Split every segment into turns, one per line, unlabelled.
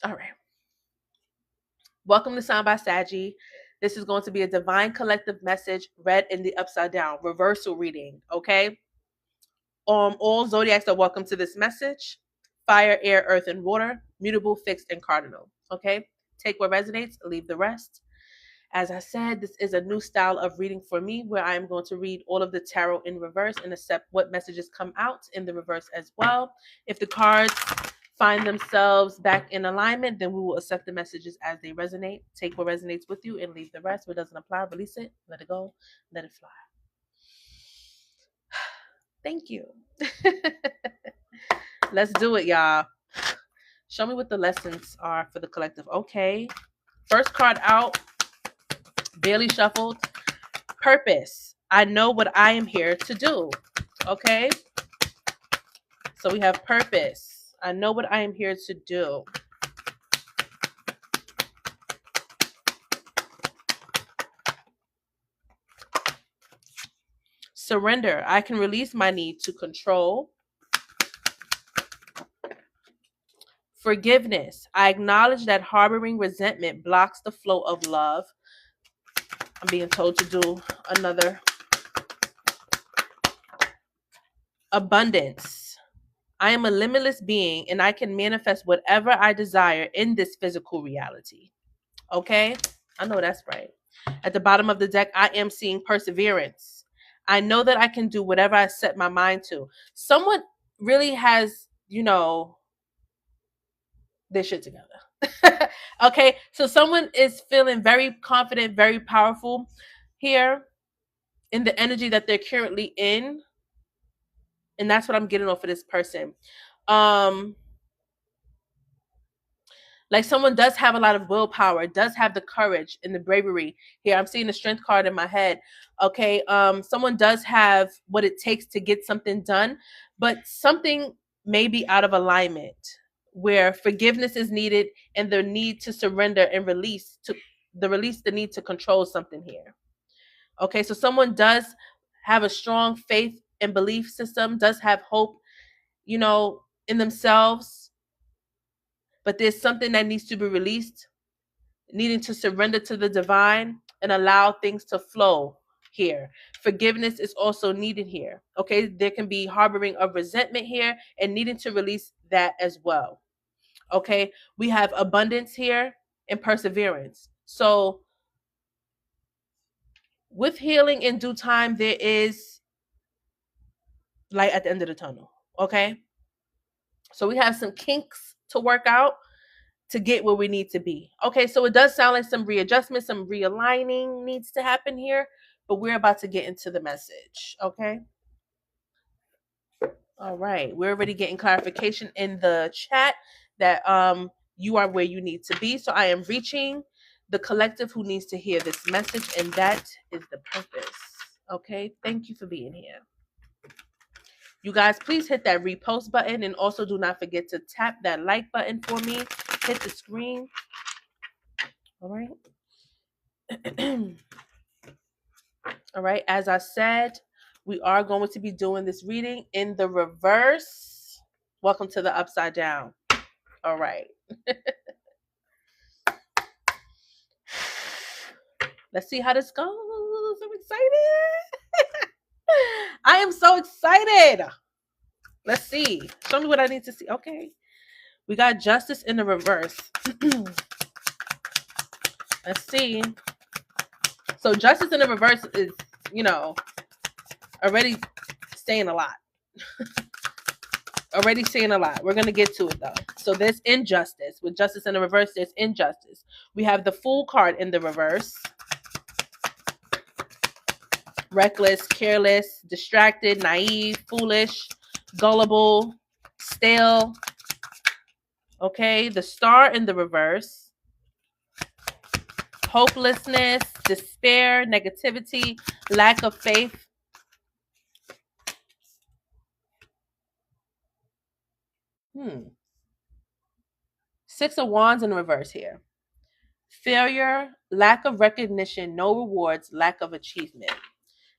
All right. Welcome to SignedBySagi. This is going to be a divine collective message read in the upside down, reversal reading, okay? All zodiacs are welcome to this message. Fire, air, earth, and water, mutable, fixed, and cardinal, okay? Take what resonates, leave the rest. As I said, this is a new style of reading for me where I am going to read all of the tarot in reverse and accept what messages come out in the reverse as well. If the cards find themselves back in alignment, then we will accept the messages as they resonate. Take what resonates with you and leave the rest. What doesn't apply, release it, let it go, let it fly. Thank you. Let's do it, y'all. Show me what the lessons are for the collective. Okay. First card out, barely shuffled. Purpose. I know what I am here to do. Okay. So we have purpose. I know what I am here to do. Surrender. I can release my need to control. Forgiveness. I acknowledge that harboring resentment blocks the flow of love. I'm being told to do another. Abundance. I am a limitless being and I can manifest whatever I desire in this physical reality. Okay? I know that's right. At the bottom of the deck, I am seeing perseverance. I know that I can do whatever I set my mind to. Someone really has, their shit together. Okay? So someone is feeling very confident, very powerful here in the energy that they're currently in. And that's what I'm getting off of this person. Like someone does have a lot of willpower, does have the courage and the bravery here. I'm seeing the strength card in my head. Okay. Someone does have what it takes to get something done, but something may be out of alignment where forgiveness is needed and the need to surrender and release the need to control something here. Okay. So someone does have a strong faith and belief system, does have hope, in themselves, but there's something that needs to be released, needing to surrender to the divine and allow things to flow here. Forgiveness is also needed here. Okay, there can be harboring of resentment here and needing to release that as well. Okay, we have abundance here and perseverance. So with healing in due time, there is light at the end of the tunnel. Okay, so we have some kinks to work out to get where we need to be. Okay, so it does sound like some readjustment, some realigning needs to happen here, but we're about to get into the message. Okay. All right. We're already getting clarification in the chat that you are where you need to be. So I am reaching the collective who needs to hear this message, and that is the purpose. Okay. Thank you for being here. You guys, please hit that repost button and also do not forget to tap that like button for me. Hit the screen. All right. All right. As I said, we are going to be doing this reading in the reverse. Welcome to the upside down. All right. Let's see how this goes. I'm excited. I am so excited. Let's see. Show me what I need to see. Okay. We got justice in the reverse. Let's see. So justice in the reverse is, already saying a lot. Already saying a lot. We're going to get to it though. So there's injustice. With justice in the reverse, there's injustice. We have the Fool card in the reverse. Reckless, careless, distracted, naive, foolish, gullible, stale. Okay, the Star in the reverse. Hopelessness, despair, negativity, lack of faith. Six of Wands in reverse here. Failure, lack of recognition, no rewards, lack of achievement.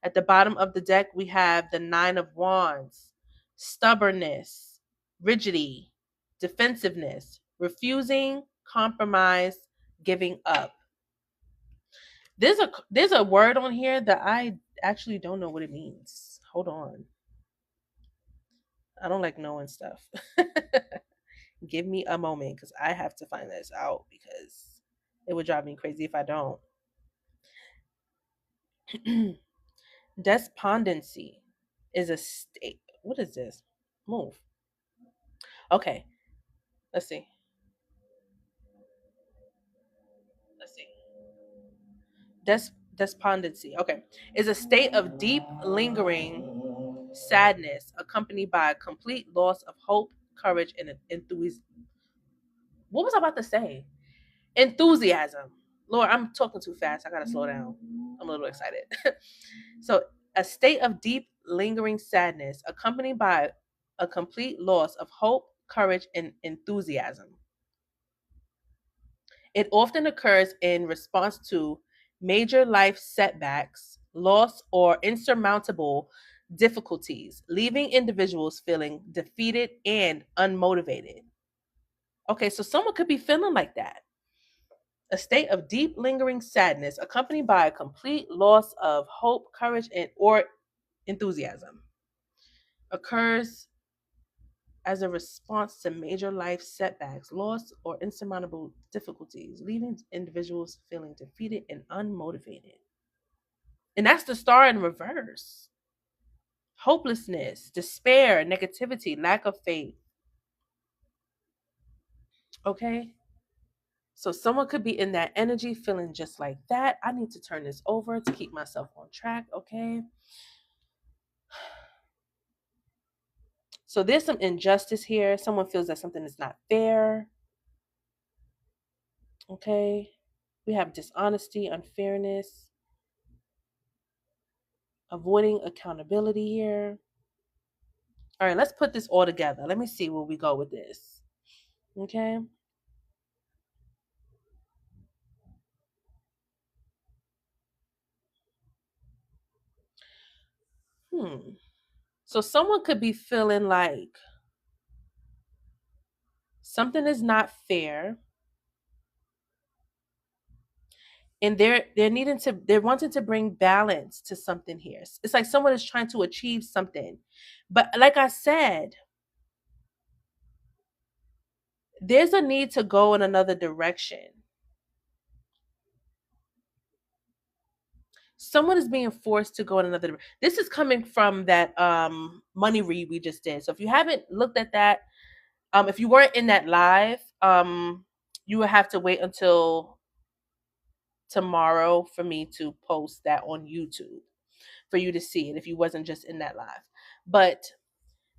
At the bottom of the deck, we have the Nine of Wands. Stubbornness, rigidity, defensiveness, refusing, compromise, giving up. There's a word on here that I actually don't know what it means. Hold on. I don't like knowing stuff. Give me a moment because I have to find this out because it would drive me crazy if I don't. Despondency is a state. What is this? Move. Okay, let's see. Let's see. Despondency. Okay, is a state of deep, lingering sadness accompanied by a complete loss of hope, courage, and enthusiasm. What was I about to say? Enthusiasm. Lord, I'm talking too fast. I gotta slow down. I'm a little excited. So, a state of deep, lingering sadness accompanied by a complete loss of hope, courage, and enthusiasm. It often occurs in response to major life setbacks, loss, or insurmountable difficulties, leaving individuals feeling defeated and unmotivated. Okay, so someone could be feeling like that. A state of deep, lingering sadness accompanied by a complete loss of hope, courage, and or enthusiasm occurs as a response to major life setbacks, loss, or insurmountable difficulties, leaving individuals feeling defeated and unmotivated. And that's the star in reverse. Hopelessness, despair, negativity, lack of faith. Okay? So someone could be in that energy feeling just like that. I need to turn this over to keep myself on track, okay? So there's some injustice here. Someone feels that something is not fair. Okay? We have dishonesty, unfairness, avoiding accountability here. All right, let's put this all together. Let me see where we go with this. Okay? So someone could be feeling like something is not fair, and they're wanting to bring balance to something here. It's like someone is trying to achieve something. But like I said, there's a need to go in another direction. Someone is being forced to go in another direction. This is coming from that money read we just did. So if you haven't looked at that, if you weren't in that live, you would have to wait until tomorrow for me to post that on YouTube for you to see it if you wasn't just in that live. But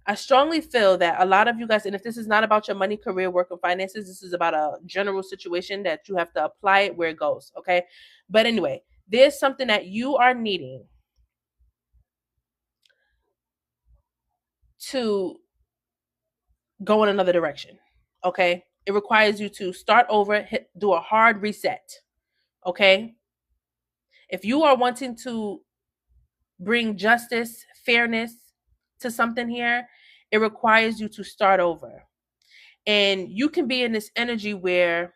I strongly feel that a lot of you guys, and if this is not about your money, career, work, and finances, this is about a general situation that you have to apply it where it goes. Okay. But anyway, there's something that you are needing to go in another direction. Okay. It requires you to start over, do a hard reset. Okay. If you are wanting to bring justice, fairness to something here, it requires you to start over. And you can be in this energy where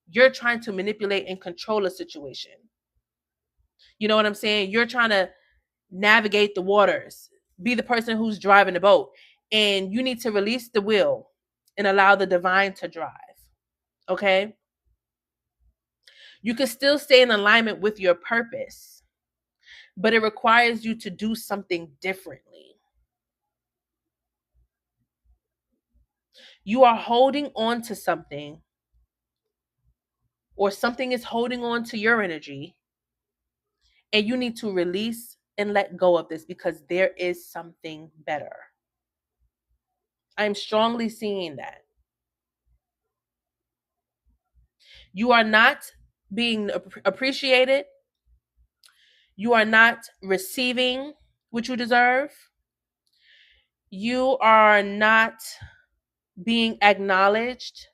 you're trying to manipulate and control a situation. You know what I'm saying? You're trying to navigate the waters, be the person who's driving the boat, and you need to release the wheel and allow the divine to drive. Okay? You can still stay in alignment with your purpose, but it requires you to do something differently. You are holding on to something, or something is holding on to your energy, and you need to release and let go of this because there is something better. I'm strongly seeing that. You are not being appreciated. You are not receiving what you deserve. You are not being acknowledged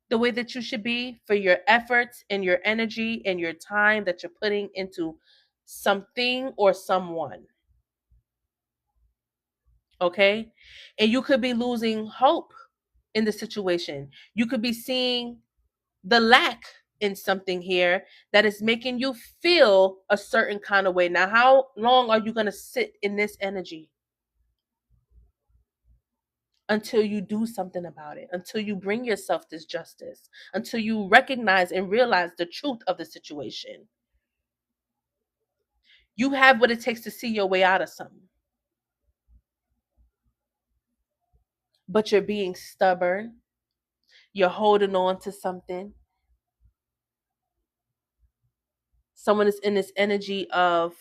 the way that you should be for your efforts and your energy and your time that you're putting into something or someone. Okay? And you could be losing hope in the situation. You could be seeing the lack in something here that is making you feel a certain kind of way. Now, how long are you going to sit in this energy? Until you do something about it, until you bring yourself this justice, until you recognize and realize the truth of the situation. You have what it takes to see your way out of something. But you're being stubborn. You're holding on to something. Someone is in this energy of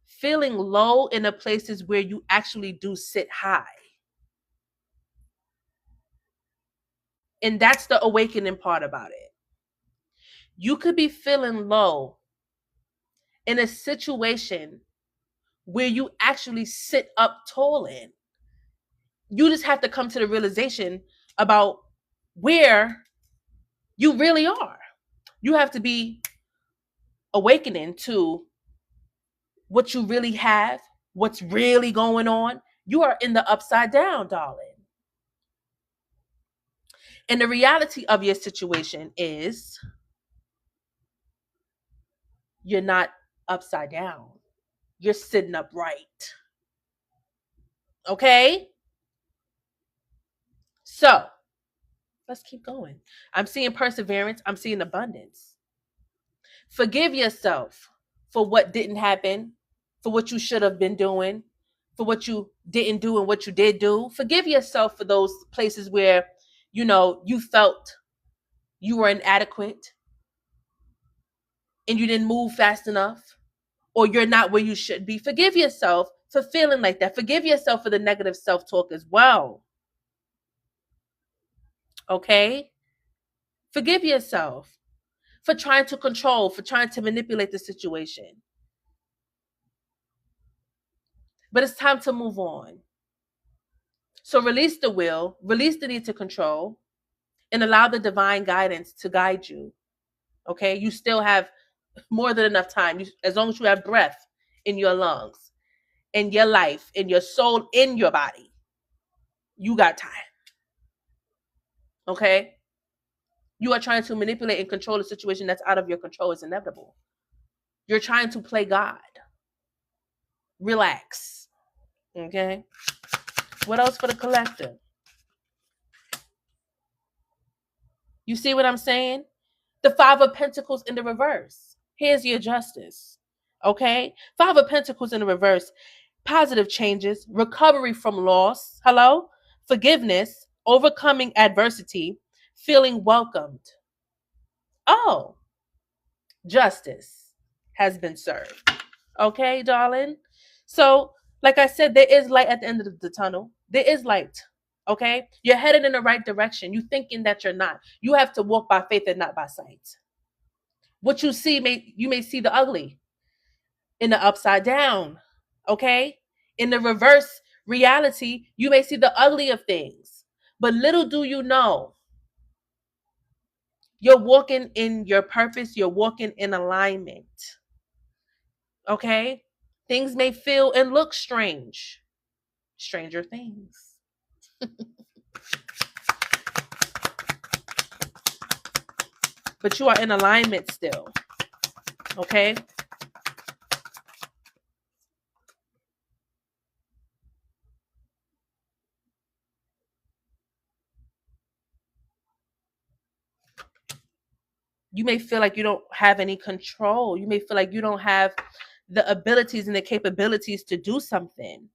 feeling low in the places where you actually do sit high. And that's the awakening part about it. You could be feeling low in a situation where you actually sit up tall in. You just have to come to the realization about where you really are. You have to be awakening to what you really have, what's really going on. You are in the upside down, darling. And the reality of your situation is you're not upside down. You're sitting upright. Okay? So, let's keep going. I'm seeing perseverance. I'm seeing abundance. Forgive yourself for what didn't happen, for what you should have been doing, for what you didn't do and what you did do. Forgive yourself for those places where, you felt you were inadequate and you didn't move fast enough, or you're not where you should be. Forgive yourself for feeling like that. Forgive yourself for the negative self-talk as well. Okay? Forgive yourself for trying to control, for trying to manipulate the situation. But it's time to move on. So release the will, release the need to control, and allow the divine guidance to guide you. Okay? You still have more than enough time. As long as you have breath in your lungs, in your life, in your soul, in your body, you got time. Okay? You are trying to manipulate and control a situation that's out of your control. It's inevitable. You're trying to play God. Relax. Okay? What else for the collective? You see what I'm saying? The Five of Pentacles in the reverse. Here's your justice. Okay? Five of Pentacles in the reverse. Positive changes, recovery from loss. Hello? Forgiveness, overcoming adversity, feeling welcomed. Oh, justice has been served. Okay, darling? So, like I said, there is light at the end of the tunnel. There is light. Okay? You're headed in the right direction. You thinking that you're not. You have to walk by faith and not by sight. What you see, you may see the ugly in the upside down. Okay? In the reverse reality, you may see the ugly of things. But little do you know, you're walking in your purpose. You're walking in alignment. Okay? Things may feel and look strange. Stranger things. But you are in alignment still. Okay? You may feel like you don't have any control. You may feel like you don't have the abilities and the capabilities to do something.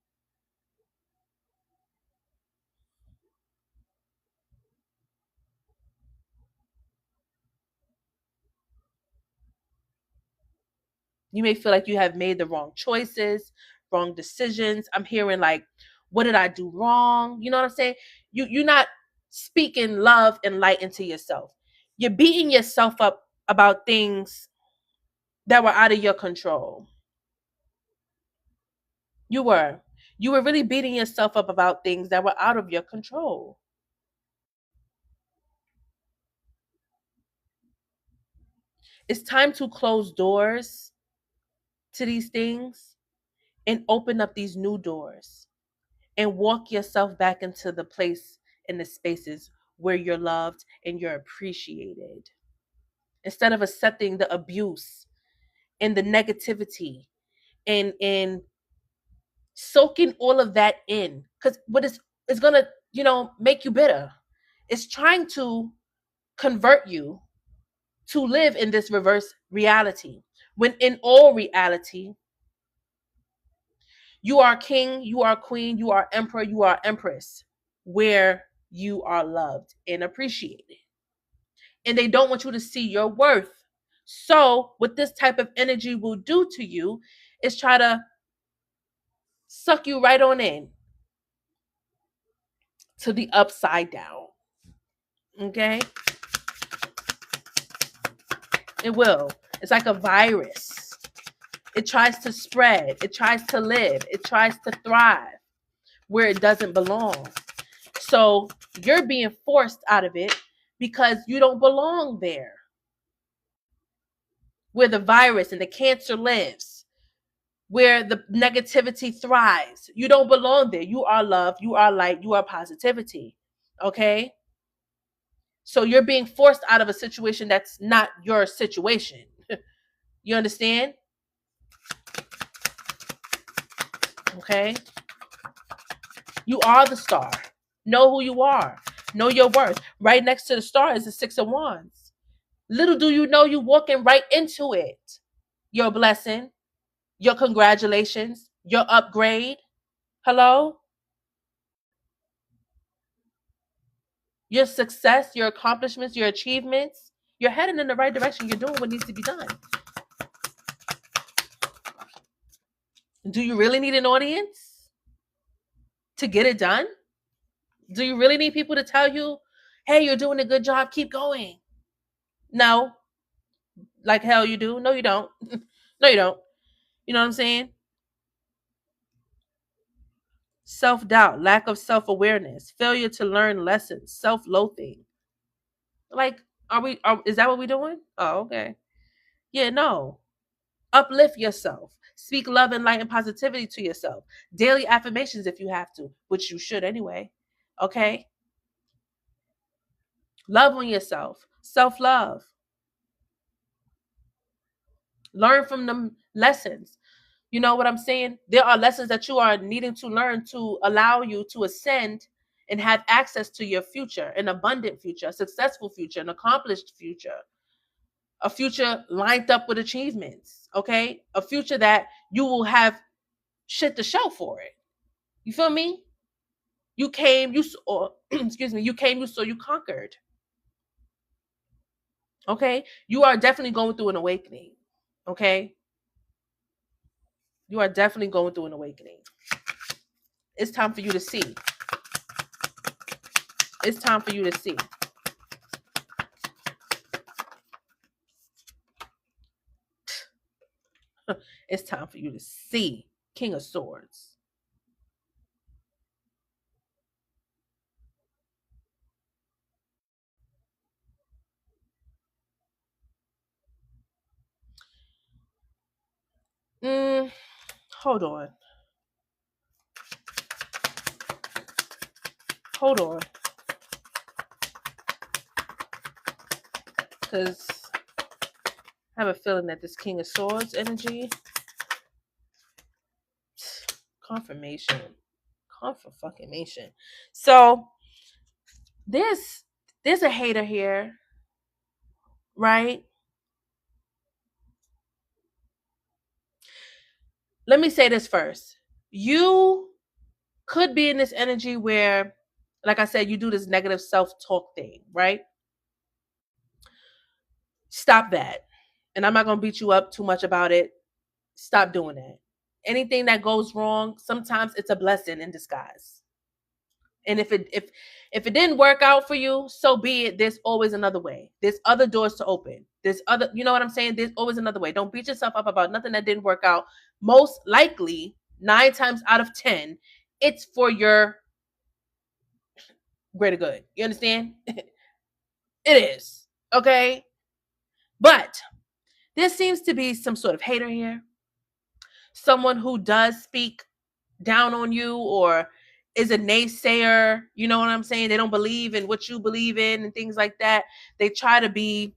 You may feel like you have made the wrong choices, wrong decisions. I'm hearing like, what did I do wrong? You know what I'm saying? You're not speaking love and light into yourself. You're beating yourself up about things that were out of your control. You were. You were really beating yourself up about things that were out of your control. It's time to close doors to these things and open up these new doors and walk yourself back into the place and the spaces where you're loved and you're appreciated. Instead of accepting the abuse and the negativity and soaking all of that in. Because what is gonna, make you bitter. It's trying to convert you to live in this reverse reality. When in all reality, you are king, you are queen, you are emperor, you are empress, where you are loved and appreciated. And they don't want you to see your worth. So, what this type of energy will do to you is try to suck you right on in to the upside down. Okay? It will. It's like a virus. It tries to spread, it tries to live, it tries to thrive where it doesn't belong. So you're being forced out of it because you don't belong there. Where the virus and the cancer lives, where the negativity thrives. You don't belong there. You are love, you are light, you are positivity. Okay? So you're being forced out of a situation that's not your situation. You understand? Okay? You are the star. Know who you are. Know your worth. Right next to the star is the Six of Wands. Little do you know, you're walking right into it. Your blessing, your congratulations, your upgrade. Hello? Your success, your accomplishments, your achievements. You're heading in the right direction. You're doing what needs to be done. Do you really need an audience to get it done? Do you really need people to tell you, hey, you're doing a good job, keep going? No. Like hell you do. No, you don't. No, you don't. You know what I'm saying? Self-doubt, lack of self-awareness, failure to learn lessons, self-loathing. Like, is that what we're doing? Oh, okay. Yeah, no. Uplift yourself. Speak love and light and positivity to yourself. Daily affirmations if you have to, which you should anyway. Okay? Love on yourself. Self-love. Learn from them lessons. You know what I'm saying? There are lessons that you are needing to learn to allow you to ascend and have access to your future, an abundant future, a successful future, an accomplished future, a future lined up with achievements, okay? A future that you will have shit to show for it. You feel me? You came, you saw, excuse me, you came, you saw, you conquered. Okay? You are definitely going through an awakening. Okay? You are definitely going through an awakening. It's time for you to see. It's time for you to see. It's time for you to see. King of Swords. Hold on. Hold on. Because I have a feeling that this King of Swords energy, confirmation. Confirmation. So there's a hater here, right? Let me say this first. You could be in this energy where, like I said, you do this negative self-talk thing, right? Stop that. And I'm not going to beat you up too much about it. Stop doing that. Anything that goes wrong, sometimes it's a blessing in disguise. And if it didn't work out for you, so be it. There's always another way. There's other doors to open. There's other, you know what I'm saying? There's always another way. Don't beat yourself up about nothing that didn't work out. Most likely, 9 times out of 10, it's for your greater good. You understand? It is. Okay? But there seems to be some sort of hater here. Someone who does speak down on you or is a naysayer, you know what I'm saying? They don't believe in what you believe in and things like that. They try to be,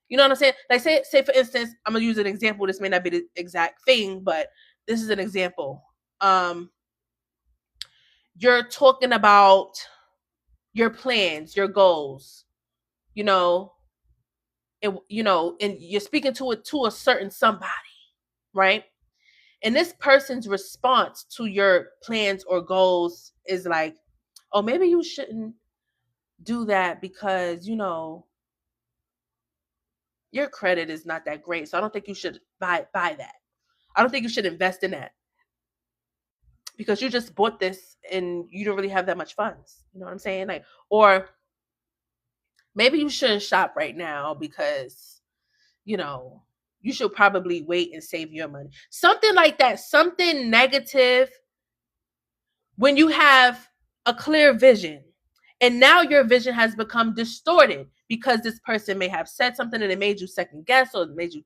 you know what I'm saying? Like say for instance, I'm gonna use an example. This may not be the exact thing, but this is an example. You're talking about your plans, your goals, you know, and you're speaking to a certain somebody, right? And this person's response to your plans or goals is like, oh, maybe you shouldn't do that because, your credit is not that great. So I don't think you should buy that. I don't think you should invest in that because you just bought this and you don't really have that much funds. You know what I'm saying? Like, or maybe you shouldn't shop right now because, you should probably wait and save your money. Something like that, something negative when you have a clear vision and now your vision has become distorted because this person may have said something and it made you second guess or made you,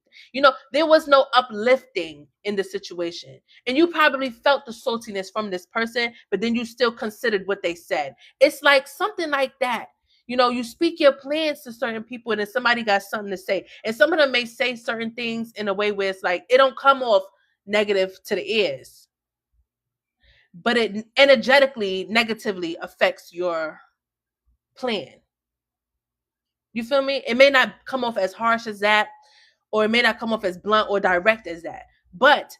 there was no uplifting in the situation. And you probably felt the saltiness from this person, but then you still considered what they said. It's like something like that. You speak your plans to certain people and then somebody got something to say. And some of them may say certain things in a way where it's like, it don't come off negative to the ears, but it energetically negatively affects your plan. You feel me? It may not come off as harsh as that, or it may not come off as blunt or direct as that, but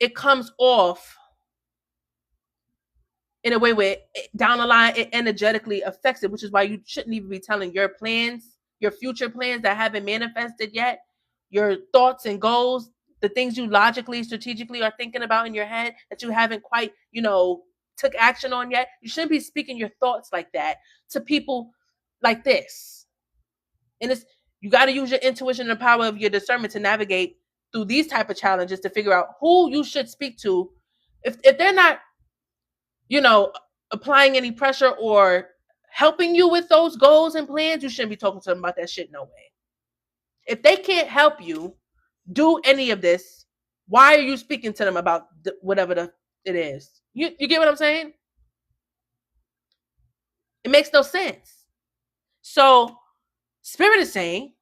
it comes off in a way where down the line it energetically affects it, which is why you shouldn't even be telling your plans, your future plans that haven't manifested yet, your thoughts and goals, the things you logically, strategically are thinking about in your head that you haven't quite, took action on yet. You shouldn't be speaking your thoughts like that to people like this. And you got to use your intuition and the power of your discernment to navigate through these type of challenges to figure out who you should speak to. If they're not, applying any pressure or helping you with those goals and plans, you shouldn't be talking to them about that shit no way. If they can't help you do any of this, why are you speaking to them about whatever it is? You get what I'm saying? It makes no sense. So Spirit is saying,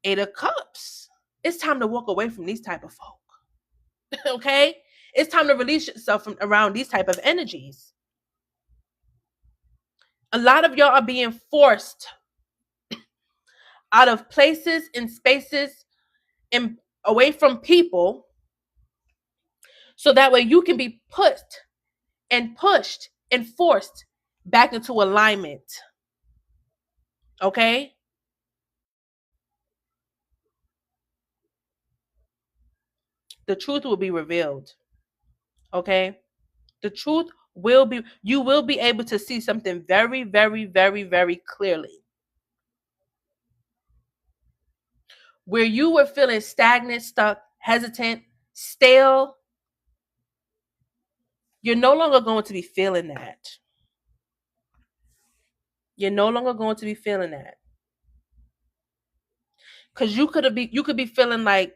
8 of Cups. It's time to walk away from these type of folk. Okay? It's time to release yourself from around these type of energies. A lot of y'all are being forced out of places and spaces and away from people so that way you can be put and pushed and forced back into alignment. Okay? The truth will be revealed. Okay? The truth you will be able to see something very, very, very, very clearly. Where you were feeling stagnant, stuck, hesitant, stale, you're no longer going to be feeling that. You're no longer going to be feeling that. Because you could be feeling like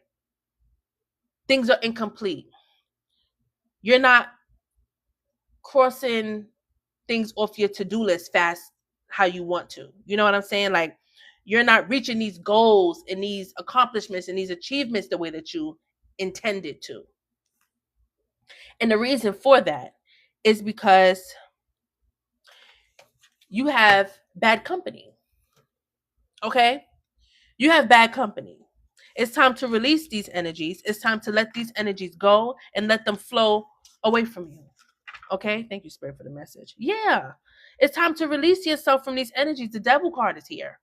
things are incomplete. You're not crossing things off your to-do list fast how you want to. You know what I'm saying? Like, you're not reaching these goals and these accomplishments and these achievements the way that you intended to. And the reason for that is because you have bad company. Okay? You have bad company. It's time to release these energies. It's time to let these energies go and let them flow away from you. Okay? Thank you, Spirit, for the message. Yeah. It's time to release yourself from these energies. The Devil card is here.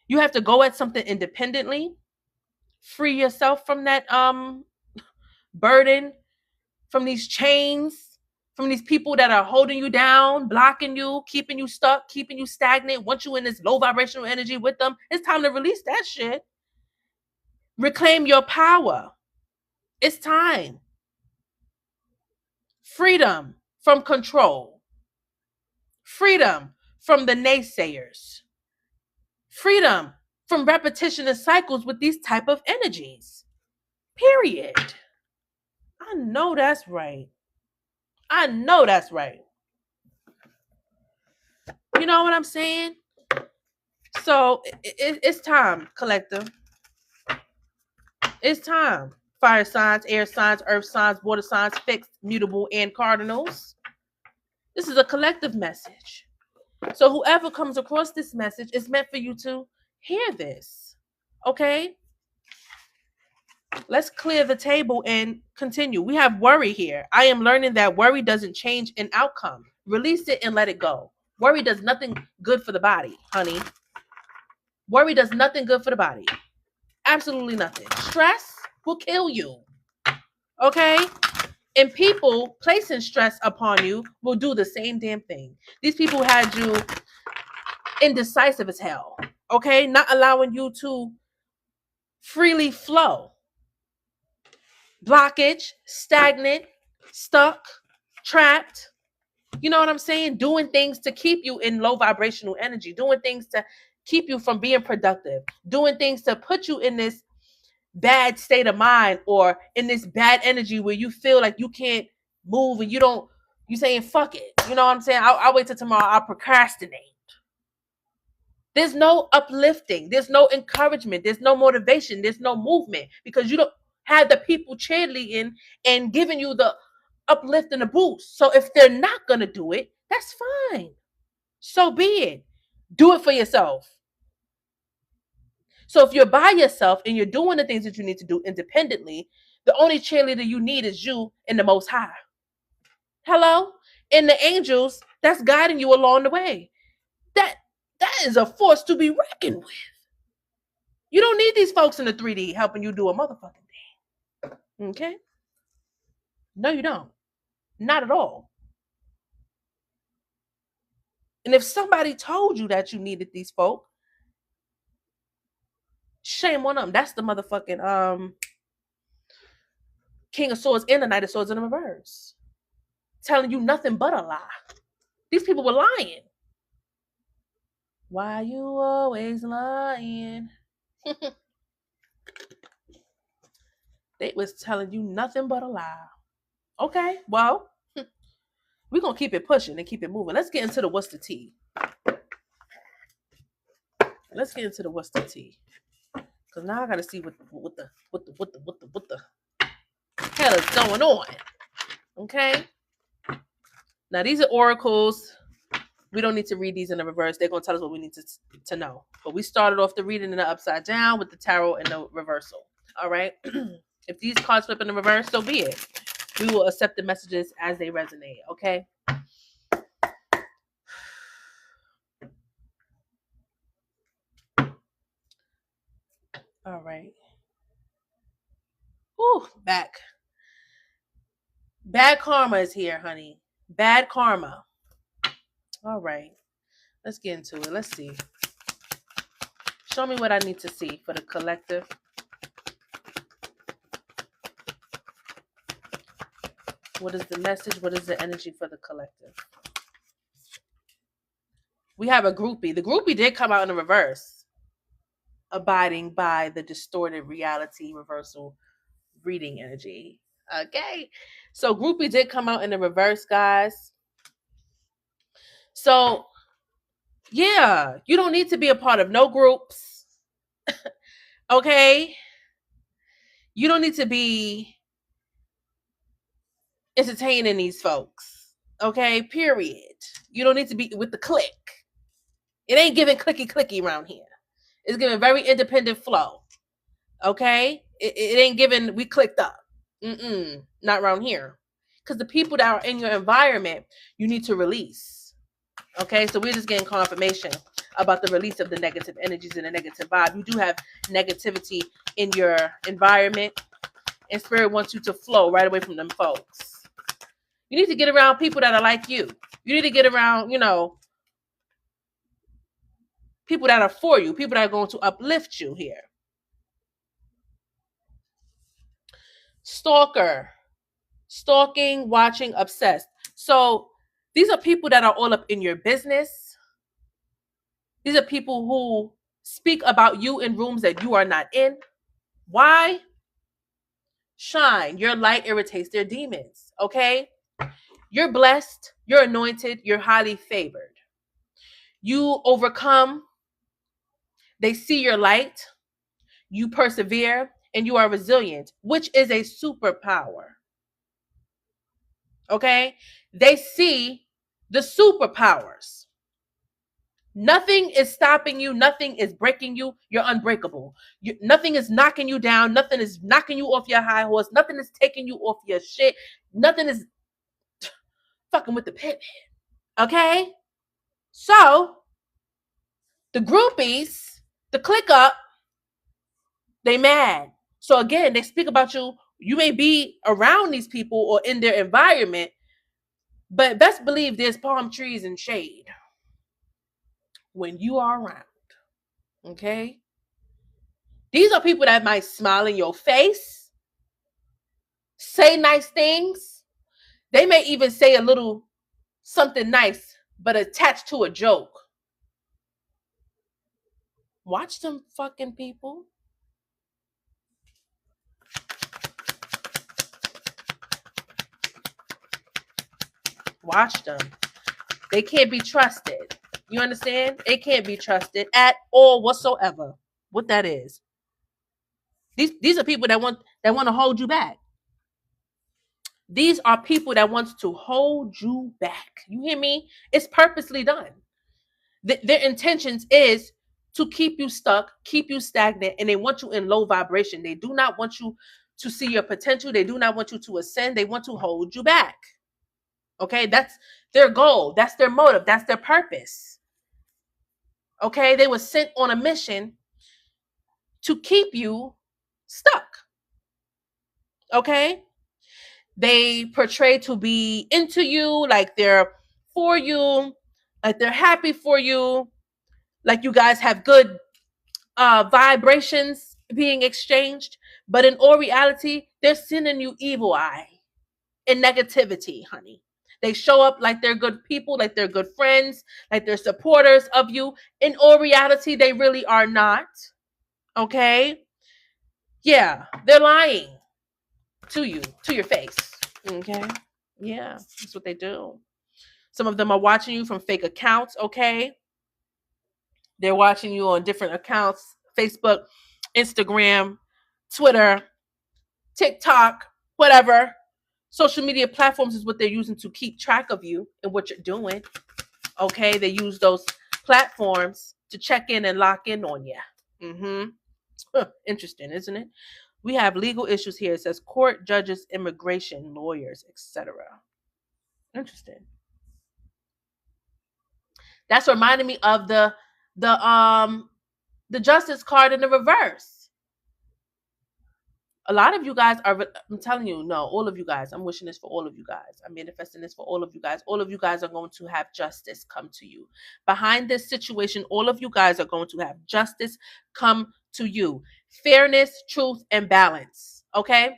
You have to go at something independently. Free yourself from that burden, from these chains, from these people that are holding you down, blocking you, keeping you stuck, keeping you stagnant, want you in this low vibrational energy with them. It's time to release that shit. Reclaim your power. It's time. Freedom from control. Freedom from the naysayers. Freedom from repetition and cycles with these type of energies. Period. I know that's right. I know that's right. You know what I'm saying? So it's time, collective. It's time. Fire signs, air signs, earth signs, water signs, fixed, mutable, and cardinals. This is a collective message. So whoever comes across this message is meant for you to hear this. Okay? Let's clear the table and continue. We have worry here. I am learning that worry doesn't change an outcome. Release it and let it go. Worry does nothing good for the body, honey. Worry does nothing good for the body. Absolutely nothing. Stress will kill you. Okay? And people placing stress upon you will do the same damn thing. These people had you indecisive as hell. Okay? Not allowing you to freely flow. Blockage, stagnant, stuck, trapped. You know what I'm saying? Doing things to keep you in low vibrational energy. Doing things to keep you from being productive. Doing things to put you in this bad state of mind or in this bad energy where you feel like you can't move and you saying fuck it. You know what I'm saying? I'll wait till tomorrow. I'll procrastinate. There's no uplifting. There's no encouragement. There's no motivation. There's no movement because you don't have the people cheerleading and giving you the uplift and the boost. So if they're not going to do it, that's fine. So be it. Do it for yourself. So if you're by yourself and you're doing the things that you need to do independently, the only cheerleader you need is you and the Most High. Hello? And the angels that's guiding you along the way. That is a force to be reckoned with. You don't need these folks in the 3D helping you do a motherfucking thing. Okay? No, you don't. Not at all. And if somebody told you that you needed these folk, shame on them. That's the motherfucking King of Swords and the Knight of Swords in the reverse. Telling you nothing but a lie. These people were lying. Why you always lying? They was telling you nothing but a lie. Okay, well, we're going to keep it pushing and keep it moving. Let's get into the what's the tea. Let's get into the what's the tea. Because now I got to see what the hell is going on. Okay? Now, these are oracles. We don't need to read these in the reverse. They're going to tell us what we need to know. But we started off the reading in the upside down with the tarot and the reversal. All right? If these cards flip in the reverse, so be it. We will accept the messages as they resonate. Okay? All right. Ooh, back. Bad karma is here, honey. Bad karma. All right. Let's get into it. Let's see. Show me what I need to see for the collective. What is the message? What is the energy for the collective? We have a groupie. The groupie did come out in the reverse. Abiding by the distorted reality reversal reading energy. Okay. So groupie did come out in the reverse, guys. So, yeah, you don't need to be a part of no groups. Okay? You don't need to be entertaining these folks. Okay? Period. You don't need to be with the clique. It ain't giving clicky around here. It's giving very independent flow. Okay? It ain't giving we clicked up. Not around here. Because the people that are in your environment, you need to release. Okay, so we're just getting confirmation about the release of the negative energies and the negative vibe. You do have negativity in your environment, and Spirit wants you to flow right away from them folks. You need to get around people that are like you. You need to get around, people that are for you, people that are going to uplift you here. Stalker, stalking, watching, obsessed. So these are people that are all up in your business. These are people who speak about you in rooms that you are not in. Why? Shine. Your light irritates their demons. Okay? You're blessed, you're anointed, you're highly favored. You overcome, they see your light, you persevere, and you are resilient, which is a superpower. Okay? They see the superpowers. Nothing is stopping you. Nothing is breaking you. You're unbreakable. Nothing is knocking you down. Nothing is knocking you off your high horse. Nothing is taking you off your shit. Nothing is fucking with the pit. Okay? So, the groupies, the click up, they mad. So again, they speak about you. You may be around these people or in their environment, but best believe there's palm trees and shade when you are around. Okay? These are people that might smile in your face, say nice things. They may even say a little something nice, but attached to a joke. Watch them fucking people. Watch them. They can't be trusted. You understand? They can't be trusted at all whatsoever. What that is. These are people that want to hold you back. These are people that want to hold you back. You hear me? It's purposely done. Their intentions is to keep you stuck, keep you stagnant, and they want you in low vibration. They do not want you to see your potential. They do not want you to ascend. They want to hold you back. Okay, that's their goal. That's their motive. That's their purpose. Okay, they were sent on a mission to keep you stuck. Okay, they portray to be into you, like they're for you, like they're happy for you, like you guys have good vibrations being exchanged. But in all reality, they're sending you evil eye and negativity, honey. They show up like they're good people, like they're good friends, like they're supporters of you. In all reality, they really are not. Okay? Yeah, they're lying to you, to your face. Okay? Yeah, that's what they do. Some of them are watching you from fake accounts, okay? They're watching you on different accounts, Facebook, Instagram, Twitter, TikTok, whatever. Social media platforms is what they're using to keep track of you and what you're doing. Okay, they use those platforms to check in and lock in on you. Interesting, isn't it? We have legal issues here. It says court, judges, immigration, lawyers, etc. Interesting. That's reminding me of the justice card in the reverse. A lot of you guys are, I'm telling you, no, all of you guys, I'm wishing this for all of you guys. I'm manifesting this for all of you guys. All of you guys are going to have justice come to you. Behind this situation, all of you guys are going to have justice come to you. Fairness, truth, and balance. Okay?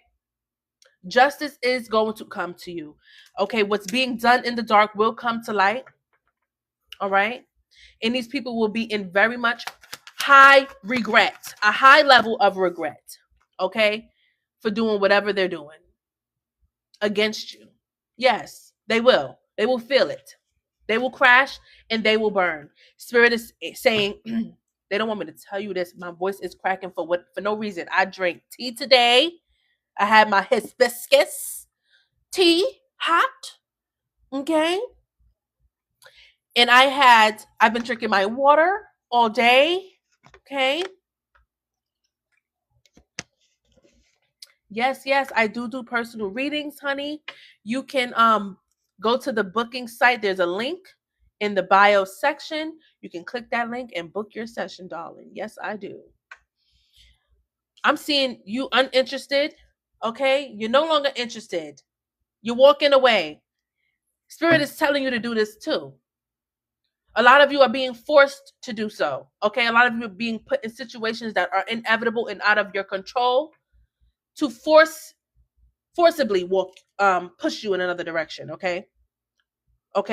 Justice is going to come to you. Okay? What's being done in the dark will come to light. All right? And these people will be in very much high regret, a high level of regret. Okay? For doing whatever they're doing against you. Yes, they will. They will feel it. They will crash and they will burn. Spirit is saying, they don't want me to tell you this. My voice is cracking for no reason. I drank tea today. I had my hibiscus tea hot. Okay. And I've been drinking my water all day. Okay. Yes, I do personal readings, honey. You can go to the booking site. There's a link in the bio section. You can click that link and book your session, darling. Yes, I do. I'm seeing you uninterested. Okay? You're no longer interested. You're walking away. Spirit is telling you to do this too. A lot of you are being forced to do so. Okay? A lot of you are being put in situations that are inevitable and out of your control to forcibly push you in another direction. Okay,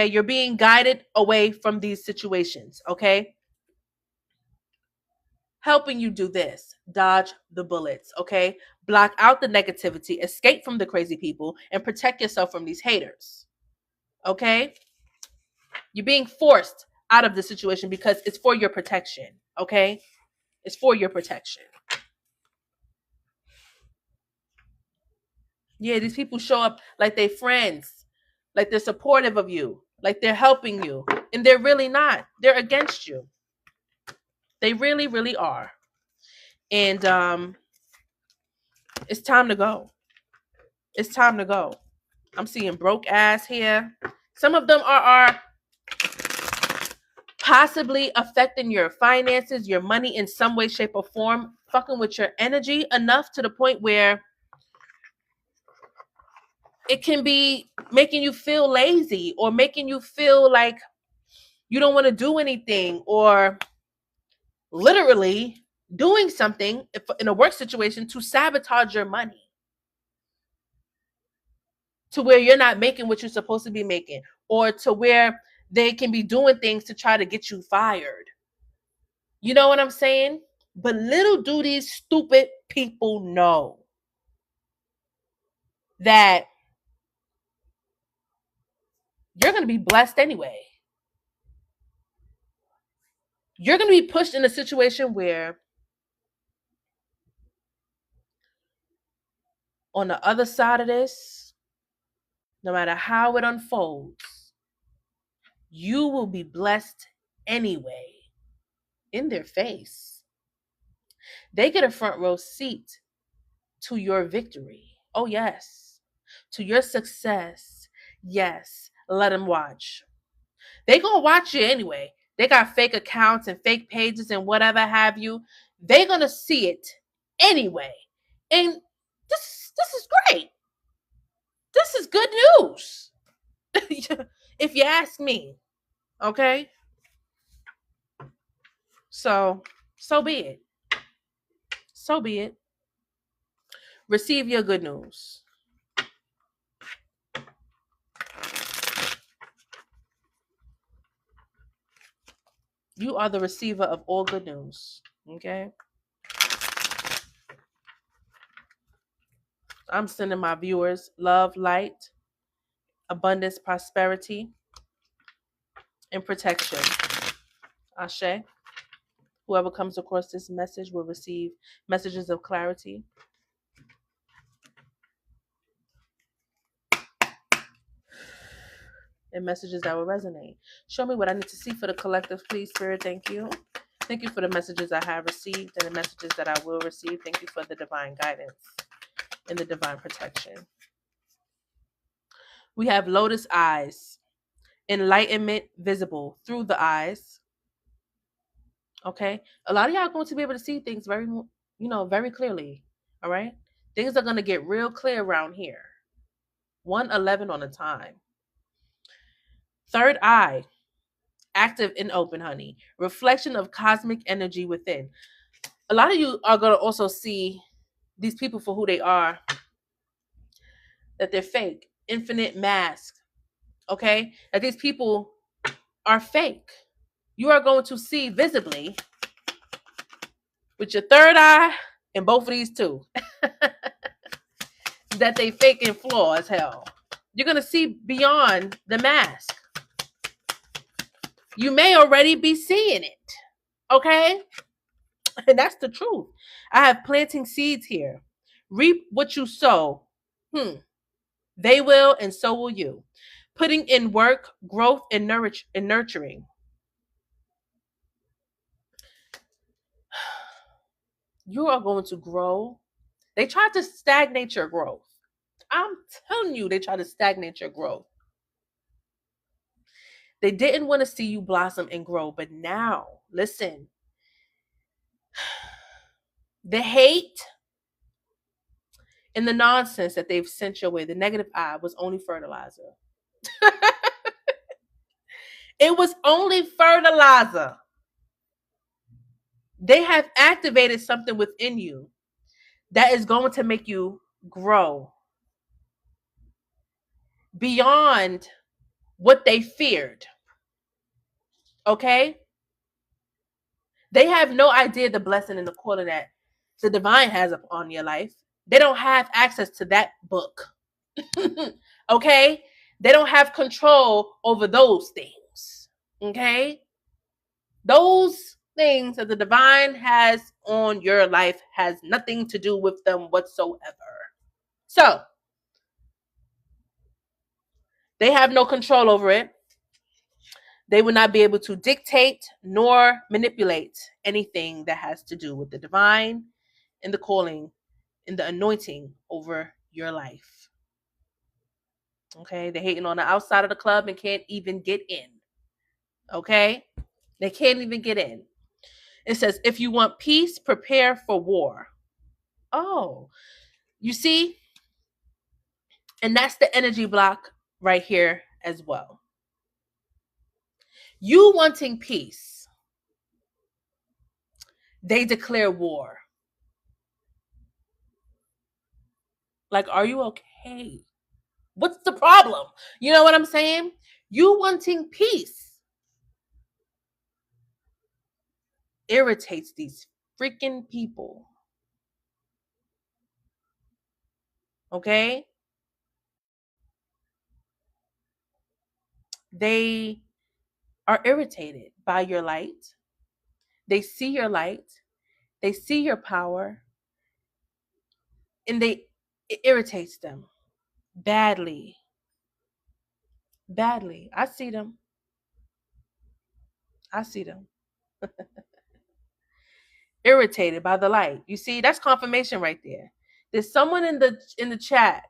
you're being guided away from these situations. Okay, helping you do this: dodge the bullets. Okay, block out the negativity, escape from the crazy people, and protect yourself from these haters. Okay? You're being forced out of the situation because it's for your protection. Okay? It's for your protection. Yeah, these people show up like they're friends, like they're supportive of you, like they're helping you. And they're really not. They're against you. They really, really are. And it's time to go. It's time to go. I'm seeing broke ass here. Some of them are possibly affecting your finances, your money in some way, shape, or form, fucking with your energy enough to the point where it can be making you feel lazy or making you feel like you don't want to do anything, or literally doing something in a work situation to sabotage your money to where you're not making what you're supposed to be making, or to where they can be doing things to try to get you fired. You know what I'm saying? But little do these stupid people know that you're going to be blessed anyway. You're going to be pushed in a situation where on the other side of this, no matter how it unfolds, you will be blessed anyway. In their face. They get a front row seat to your victory. Oh, yes. To your success. Yes. Let them watch. They gonna watch you anyway. They got fake accounts and fake pages and whatever have you. They gonna see it anyway. And this is great. This is good news. If you ask me. Okay? So be it. So be it. Receive your good news. You are the receiver of all good news. Okay? I'm sending my viewers love, light, abundance, prosperity, and protection. Ashe. Whoever comes across this message will receive messages of clarity. And messages that will resonate. Show me what I need to see for the collective, please, Spirit. Thank you. Thank you for the messages I have received and the messages that I will receive. Thank you for the divine guidance and the divine protection. We have lotus eyes. Enlightenment visible through the eyes. Okay? A lot of y'all are going to be able to see things very, very clearly. All right? Things are going to get real clear around here. 111 on the time. Third eye. Active and open, honey. Reflection of cosmic energy within. A lot of you are going to also see these people for who they are. That they're fake. Infinite mask. Okay? That these people are fake. You are going to see visibly with your third eye and both of these two that they fake and flaw as hell. You're going to see beyond the mask. You may already be seeing it. Okay? And that's the truth. I have planting seeds here. Reap what you sow. They will, and so will you. Putting in work, growth, and nurturing. You are going to grow. They tried to stagnate your growth. I'm telling you, they tried to stagnate your growth. They didn't want to see you blossom and grow. But now, listen. The hate and the nonsense that they've sent your way, the negative eye, was only fertilizer. It was only fertilizer. They have activated something within you that is going to make you grow beyond what they feared. Okay? They have no idea the blessing and the calling that the divine has upon your life. They don't have access to that book. Okay? They don't have control over those things. Okay? Those things that the divine has on your life has nothing to do with them whatsoever. So, they have no control over it. They will not be able to dictate nor manipulate anything that has to do with the divine and the calling and the anointing over your life. Okay? They're hating on the outside of the club and can't even get in. Okay? They can't even get in. It says, if you want peace, prepare for war. Oh, you see? And that's the energy block right here as well. You wanting peace, they declare war. Like, are you okay? What's the problem? You know what I'm saying? You wanting peace irritates these freaking people. Okay? They are irritated by your light. They see your light. They see your power. And it irritates them badly. Badly. I see them. I see them. Irritated by the light. You see, that's confirmation right there. There's someone in the chat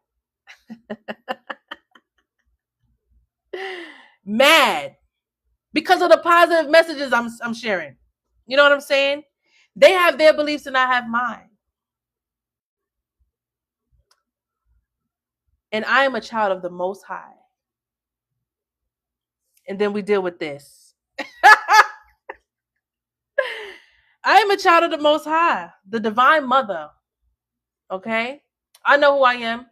mad because of the positive messages I'm sharing. You know what I'm saying? They have their beliefs and I have mine. And I am a child of the Most High. And then we deal with this. I am a child of the Most High, the Divine Mother. Okay? I know who I am.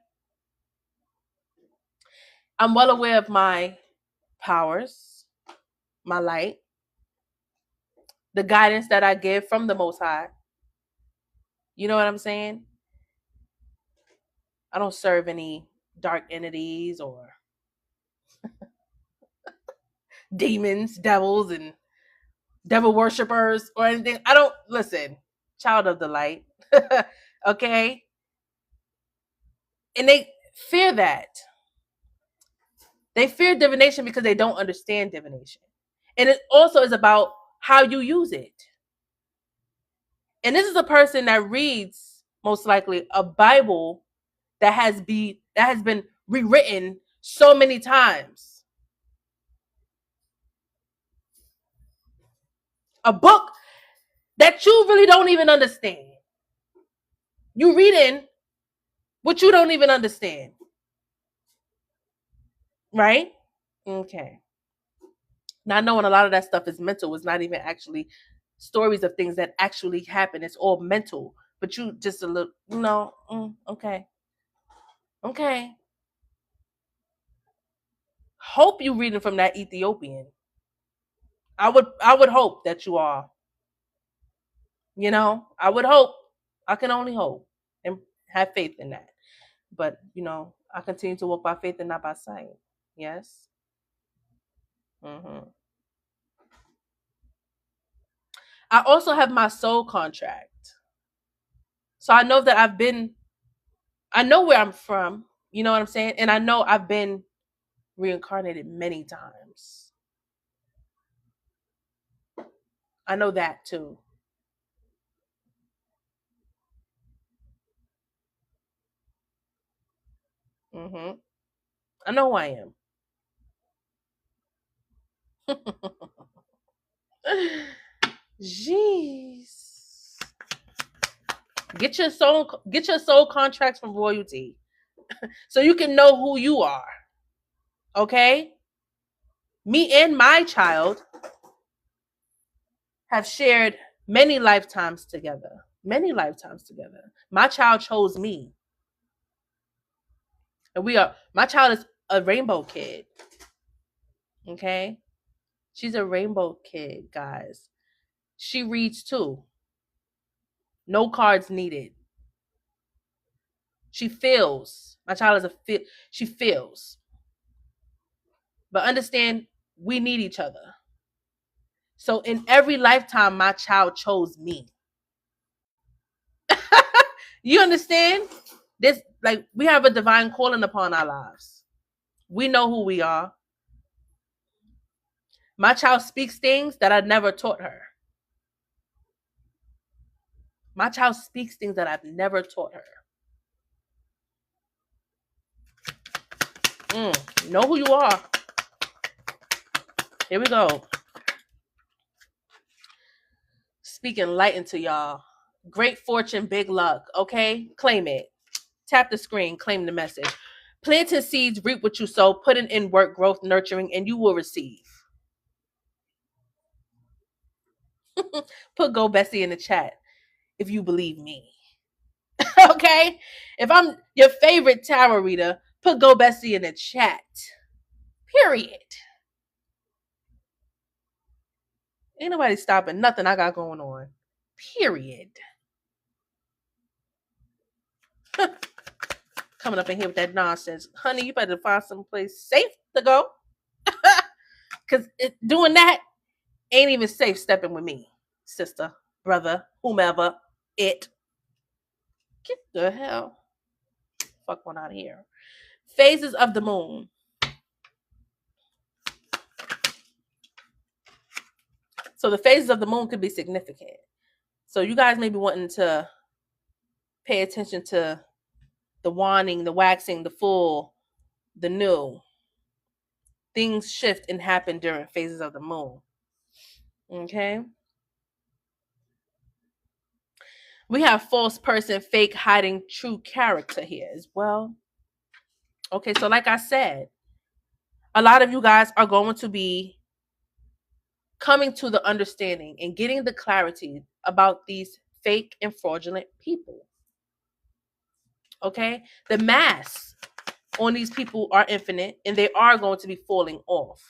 I'm well aware of my powers, my light, the guidance that I give from the Most High. You know what I'm saying? I don't serve any dark entities or demons, devils, and devil worshippers or anything. I don't listen. Child of the light. Okay? And they fear that. They fear divination because they don't understand divination. And it also is about how you use it. And this is a person that reads, most likely, a Bible that has been rewritten so many times. A book that you really don't even understand. You reading what you don't even understand. Right? Okay. Not knowing a lot of that stuff is mental. It's not even actually stories of things that actually happen. It's all mental. But you just a little, okay. Okay. Hope you reading from that Ethiopian. I would hope that you are. I would hope. I can only hope and have faith in that. But, I continue to walk by faith and not by sight. Yes. I also have my soul contract. So I know that I know where I'm from. You know what I'm saying? And I know I've been reincarnated many times. I know that too. I know who I am. Jeez. Get your soul contracts from royalty so you can know who you are. Okay? Me and my child have shared many lifetimes together. Many lifetimes together. My child chose me. And my child is a rainbow kid. Okay? She's a rainbow kid, guys. She reads too. No cards needed. She feels. My child she feels. But understand, we need each other. So in every lifetime, my child chose me. You understand? This, like, we have a divine calling upon our lives. We know who we are. My child speaks things that I never taught her. My child speaks things that I've never taught her. Know who you are. Here we go. Speaking light into y'all. Great fortune, big luck. Okay? Claim it. Tap the screen. Claim the message. Planting seeds, reap what you sow. Putting in work, growth, nurturing, and you will receive. Put Go Bessie in the chat if you believe me. Okay? If I'm your favorite tarot reader, put Go Bessie in the chat. Period. Ain't nobody stopping nothing I got going on. Period. Coming up in here with that nonsense. Honey, you better find someplace safe to go. Because doing that ain't even safe stepping with me. Sister, brother, whomever, it. Get the hell. Fuck one out of here. Phases of the moon. So the phases of the moon could be significant. So you guys may be wanting to pay attention to the waning, the waxing, the full, the new. Things shift and happen during phases of the moon. Okay? We have false person, fake, hiding true character here as well. Okay, so like I said, a lot of you guys are going to be coming to the understanding and getting the clarity about these fake and fraudulent people. Okay? The masks on these people are infinite and they are going to be falling off.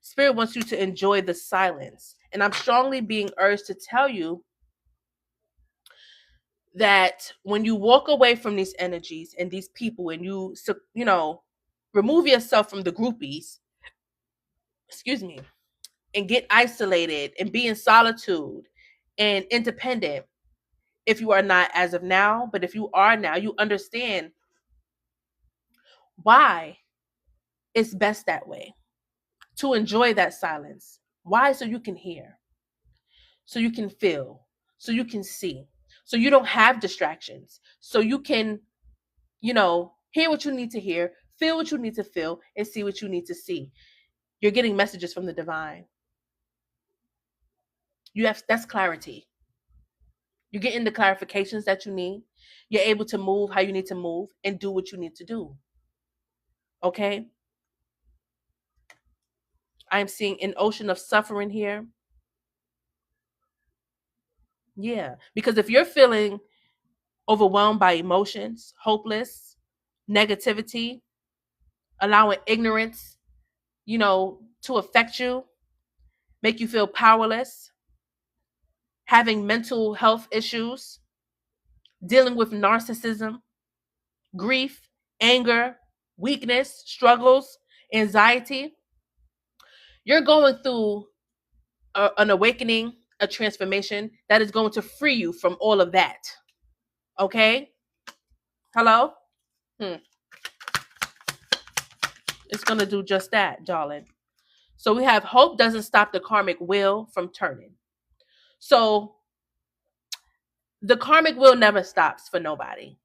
Spirit wants you to enjoy the silence. And I'm strongly being urged to tell you that when you walk away from these energies and these people and you remove yourself from the groupies, excuse me, and get isolated and be in solitude and independent, if you are not as of now, but if you are now, you understand why it's best that way, to enjoy that silence. Why? So you can hear, so you can feel, so you can see, so you don't have distractions, so you can, hear what you need to hear, feel what you need to feel, and see what you need to see. You're getting messages from the divine. That's clarity. You're getting the clarifications that you need. You're able to move how you need to move and do what you need to do. Okay? I'm seeing an ocean of suffering here. Yeah. Because if you're feeling overwhelmed by emotions, hopeless, negativity, allowing ignorance, to affect you, make you feel powerless, having mental health issues, dealing with narcissism, grief, anger, weakness, struggles, anxiety, you're going through an awakening, a transformation that is going to free you from all of that. Okay? Hello? It's going to do just that, darling. So we have hope doesn't stop the karmic wheel from turning. So the karmic wheel never stops for nobody.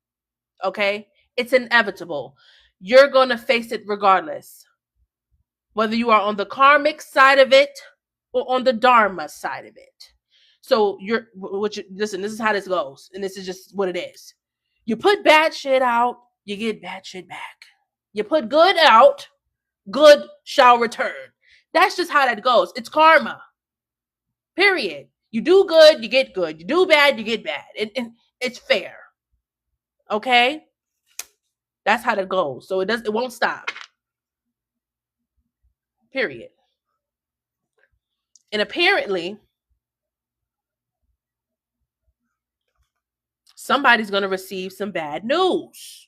Okay? It's inevitable. You're going to face it regardless. Whether you are on the karmic side of it or on the dharma side of it. So listen, this is how this goes. And this is just what it is. You put bad shit out, you get bad shit back. You put good out, good shall return. That's just how that goes. It's karma. Period. You do good, you get good. You do bad, you get bad. It's fair. Okay? That's how that goes. So it won't stop. Period. And apparently, somebody's going to receive some bad news.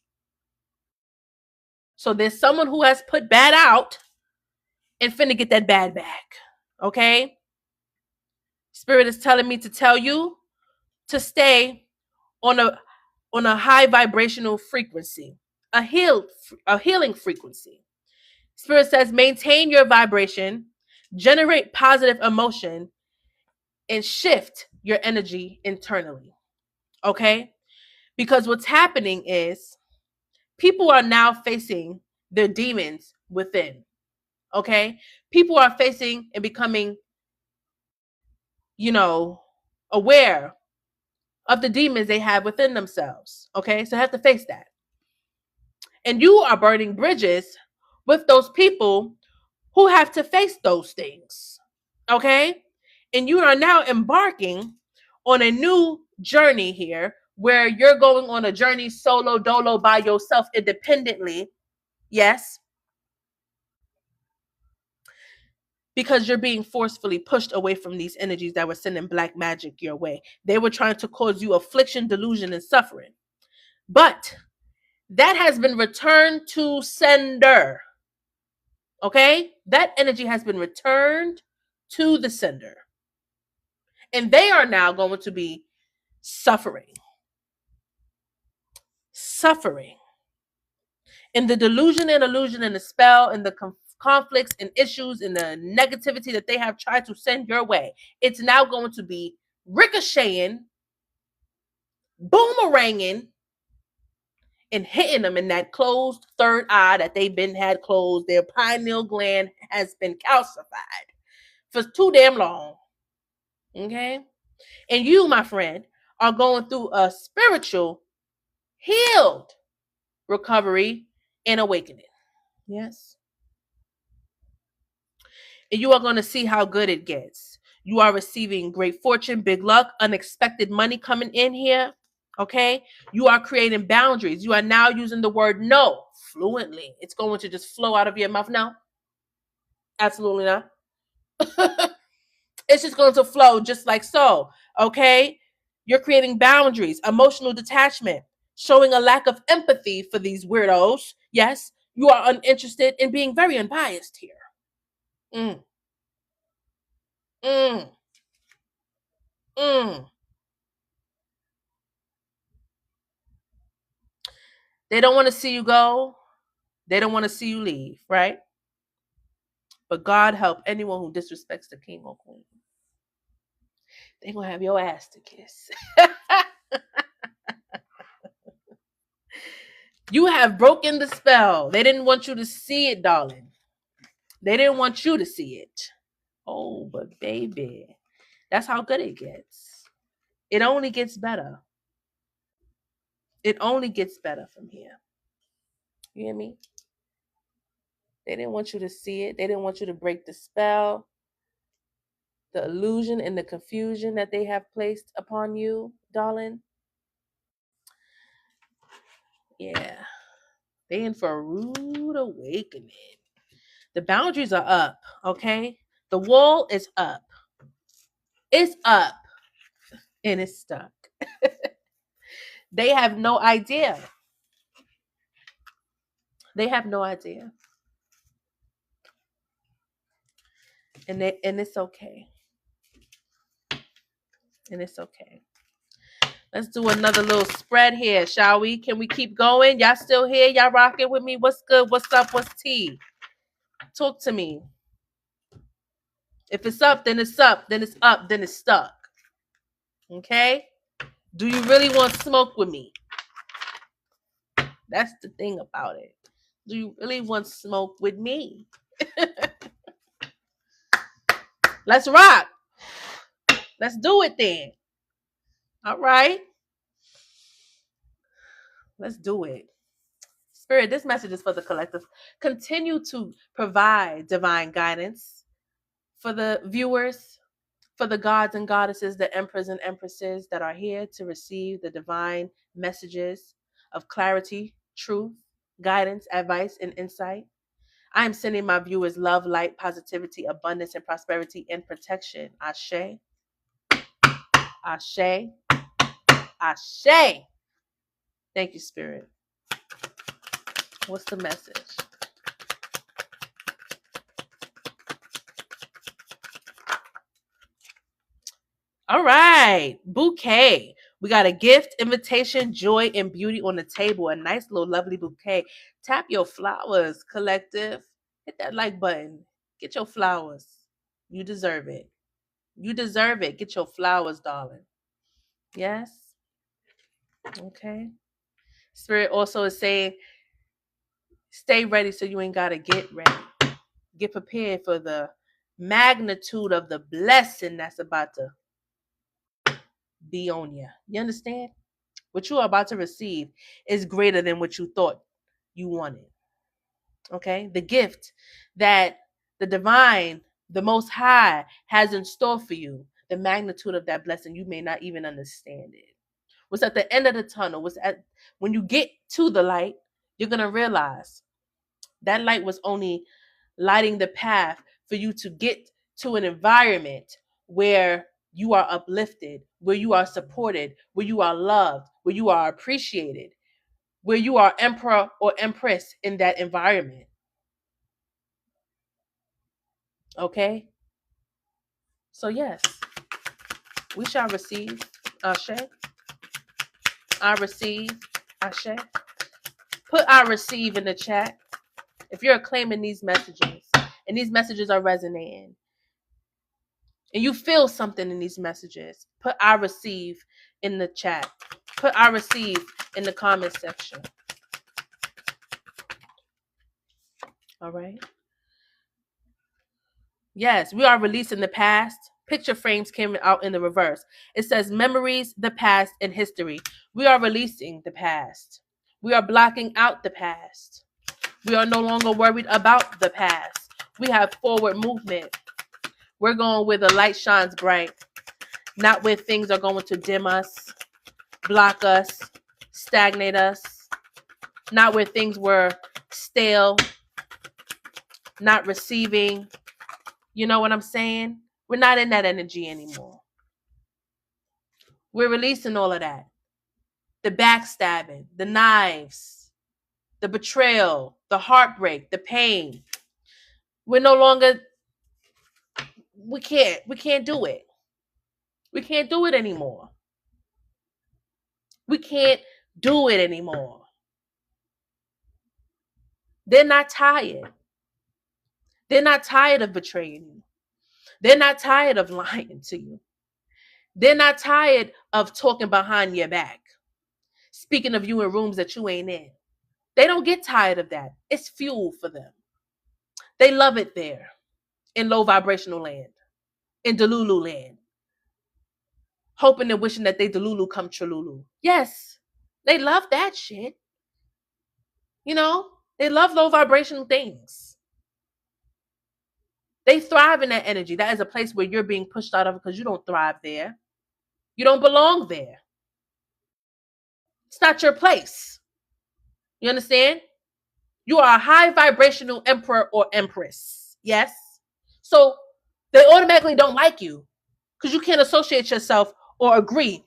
So there's someone who has put bad out and finna get that bad back. Okay? Spirit is telling me to tell you to stay on a high vibrational frequency, a healing frequency. Spirit says maintain your vibration, generate positive emotion, and shift your energy internally. Okay? Because what's happening is people are now facing their demons within. Okay? People are facing and becoming, aware of the demons they have within themselves. Okay? So they have to face that. And you are burning bridges with those people who have to face those things. Okay? And you are now embarking on a new journey here where you're going on a journey solo dolo by yourself independently. Yes. Because you're being forcefully pushed away from these energies that were sending black magic your way. They were trying to cause you affliction, delusion, and suffering. But that has been returned to sender. Okay? That energy has been returned to the sender. And they are now going to be suffering. Suffering. And the delusion and illusion and the spell and the conflicts and issues and the negativity that they have tried to send your way, it's now going to be ricocheting, boomeranging, and hitting them in that closed third eye that they've been had closed. Their pineal gland has been calcified for too damn long. Okay? And you, my friend, are going through a spiritual, healed recovery and awakening. Yes. And you are going to see how good it gets. You are receiving great fortune, big luck, unexpected money coming in here. Okay? You are creating boundaries. You are now using the word no fluently. It's going to just flow out of your mouth. No, absolutely not. It's just going to flow just like so. Okay? You're creating boundaries, emotional detachment, showing a lack of empathy for these weirdos. Yes, you are uninterested in being very unbiased here. Mm. Mm. Mm. They don't want to see you go. They don't want to see you leave, right? But God help anyone who disrespects the king or queen. They're going to have your ass to kiss. You have broken the spell. They didn't want you to see it, darling. They didn't want you to see it. Oh, but baby, that's how good it gets. It only gets better. It only gets better from here. You hear me? They didn't want you to see it. They didn't want you to break the spell. The illusion and the confusion that they have placed upon you, darling. Yeah. They in for a rude awakening. The boundaries are up, okay? The wall is up. It's up. And it's stuck. They have no idea. They have no idea. And it's okay. And it's okay. Let's do another little spread here, shall we? Can we keep going? Y'all still here? Y'all rocking with me? What's good? What's up? What's tea? Talk to me. If it's up, then it's up. Then it's up. Then it's stuck. Okay? Do you really want smoke with me? That's the thing about it. Do you really want smoke with me? Let's rock. Let's do it then. All right. Let's do it. Spirit, this message is for the collective. Continue to provide divine guidance for the viewers, for the gods and goddesses, the emperors and empresses that are here to receive the divine messages of clarity, truth, guidance, advice, and insight. I am sending my viewers love, light, positivity, abundance, and prosperity and protection. Ashe. Ashe. Ashe. Thank you, Spirit. What's the message? All right. Bouquet. We got a gift, invitation, joy, and beauty on the table. A nice little lovely bouquet. Tap your flowers, collective. Hit that like button. Get your flowers. You deserve it. You deserve it. Get your flowers, darling. Yes. Okay. Spirit also is saying, stay ready so you ain't got to get ready. Get prepared for the magnitude of the blessing that's about to be on you. You understand? What you are about to receive is greater than what you thought you wanted. Okay? The gift that the divine, the most high, has in store for you, the magnitude of that blessing, you may not even understand it. What's at the end of the tunnel, when you get to the light, you're going to realize that light was only lighting the path for you to get to an environment where you are uplifted, where you are supported, where you are loved, where you are appreciated, where you are emperor or empress in that environment. Okay? So yes, we shall receive. Ashe. I receive. Ashe. Put I receive in the chat. If you're claiming these messages and these messages are resonating and you feel something in these messages, put I receive in the chat. Put I receive in the comment section. All right. Yes, we are releasing the past. Picture frames came out in the reverse. It says memories, the past, and history. We are releasing the past. We are blocking out the past. We are no longer worried about the past. We have forward movement. We're going where the light shines bright, not where things are going to dim us, block us, stagnate us, not where things were stale, not receiving. You know what I'm saying? We're not in that energy anymore. We're releasing all of that. The backstabbing, the knives, the betrayal, the heartbreak, the pain. We're no longer, we can't do it. We can't do it anymore. We can't do it anymore. They're not tired. They're not tired of betraying you. They're not tired of lying to you. They're not tired of talking behind your back, speaking of you in rooms that you ain't in. They don't get tired of that. It's fuel for them. They love it there in low vibrational land, in Delulu land, hoping and wishing that they Delulu come Cholulu. Yes, they love that shit. You know, they love low vibrational things. They thrive in that energy. That is a place where you're being pushed out of because you don't thrive there. You don't belong there. It's not your place. You understand? You are a high vibrational emperor or empress. Yes? So they automatically don't like you because you can't associate yourself or agree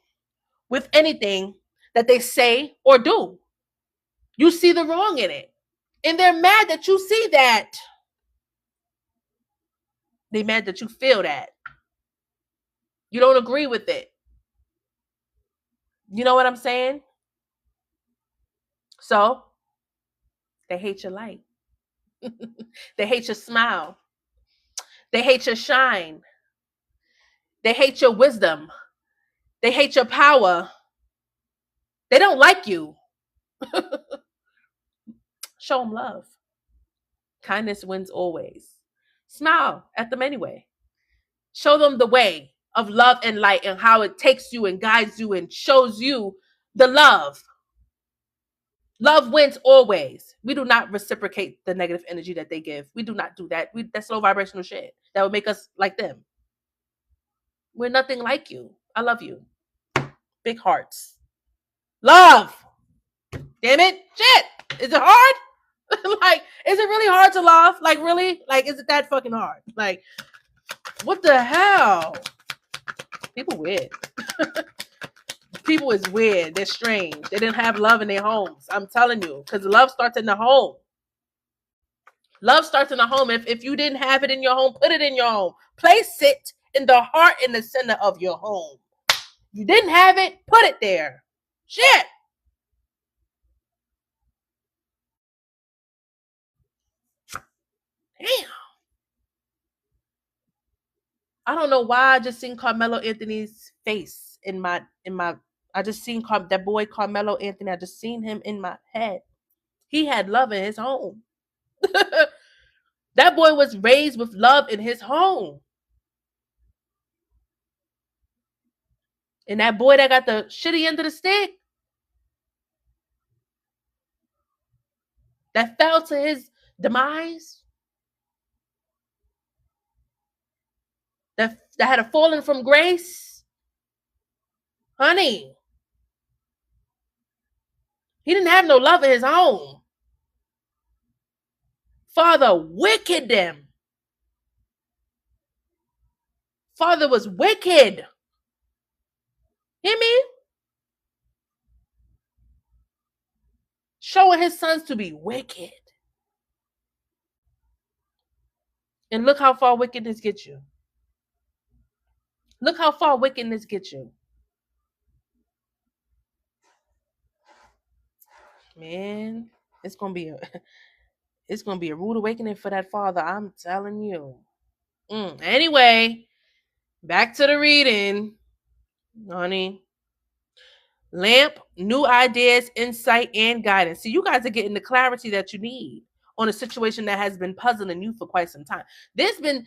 with anything that they say or do. You see the wrong in it. And they're mad that you see that. They're mad that you feel that. You don't agree with it. You know what I'm saying? So, they hate your light. They hate your smile. They hate your shine. They hate your wisdom. They hate your power. They don't like you. Show them love. Kindness wins always. Smile at them anyway. Show them the way of love and light and how it takes you and guides you and shows you the love. Love wins always. We do not reciprocate the negative energy that they give. We do not do that. That's low vibrational shit. That would make us like them. We're nothing like you. I love you. Big hearts. Love. Damn it. Shit. Is it hard? Like, is it really hard to love? Like, really? Like, is it that fucking hard? Like, what the hell? People weird. People is weird. They're strange. They didn't have love in their homes. I'm telling you. Because love starts in the home. Love starts in the home. If you didn't have it in your home, put it in your home. Place it in the heart in the center of your home. You didn't have it, put it there. Shit. Damn. I don't know why I just seen Carmelo Anthony's face in my I just seen that boy Carmelo Anthony. I just seen him in my head. He had love in his home. That boy was raised with love in his home. And that boy that got the shitty end of the stick, that fell to his demise, that had a fallen from grace, honey, he didn't have no love in his home. Father wicked them. Father was wicked. Hear me? Showing his sons to be wicked. And look how far wickedness gets you. Look how far wickedness gets you. Man, it's gonna be a rude awakening for that father. I'm telling you. Anyway, back to the reading, honey. Lamp, new ideas, insight, and guidance. See, you guys are getting the clarity that you need on a situation that has been puzzling you for quite some time. There's been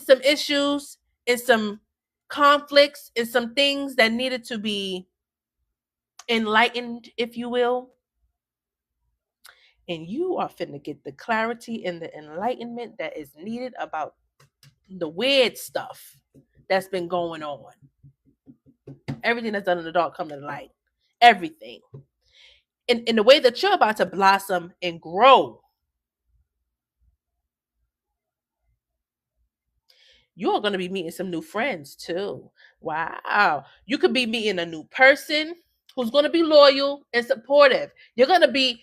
some issues and some conflicts and some things that needed to be enlightened, if you will. And you are finna get the clarity and the enlightenment that is needed about the weird stuff that's been going on. Everything that's done in the dark come to the light. Everything. In the way that you're about to blossom and grow. You're going to be meeting some new friends too. Wow. You could be meeting a new person who's going to be loyal and supportive. You're going to be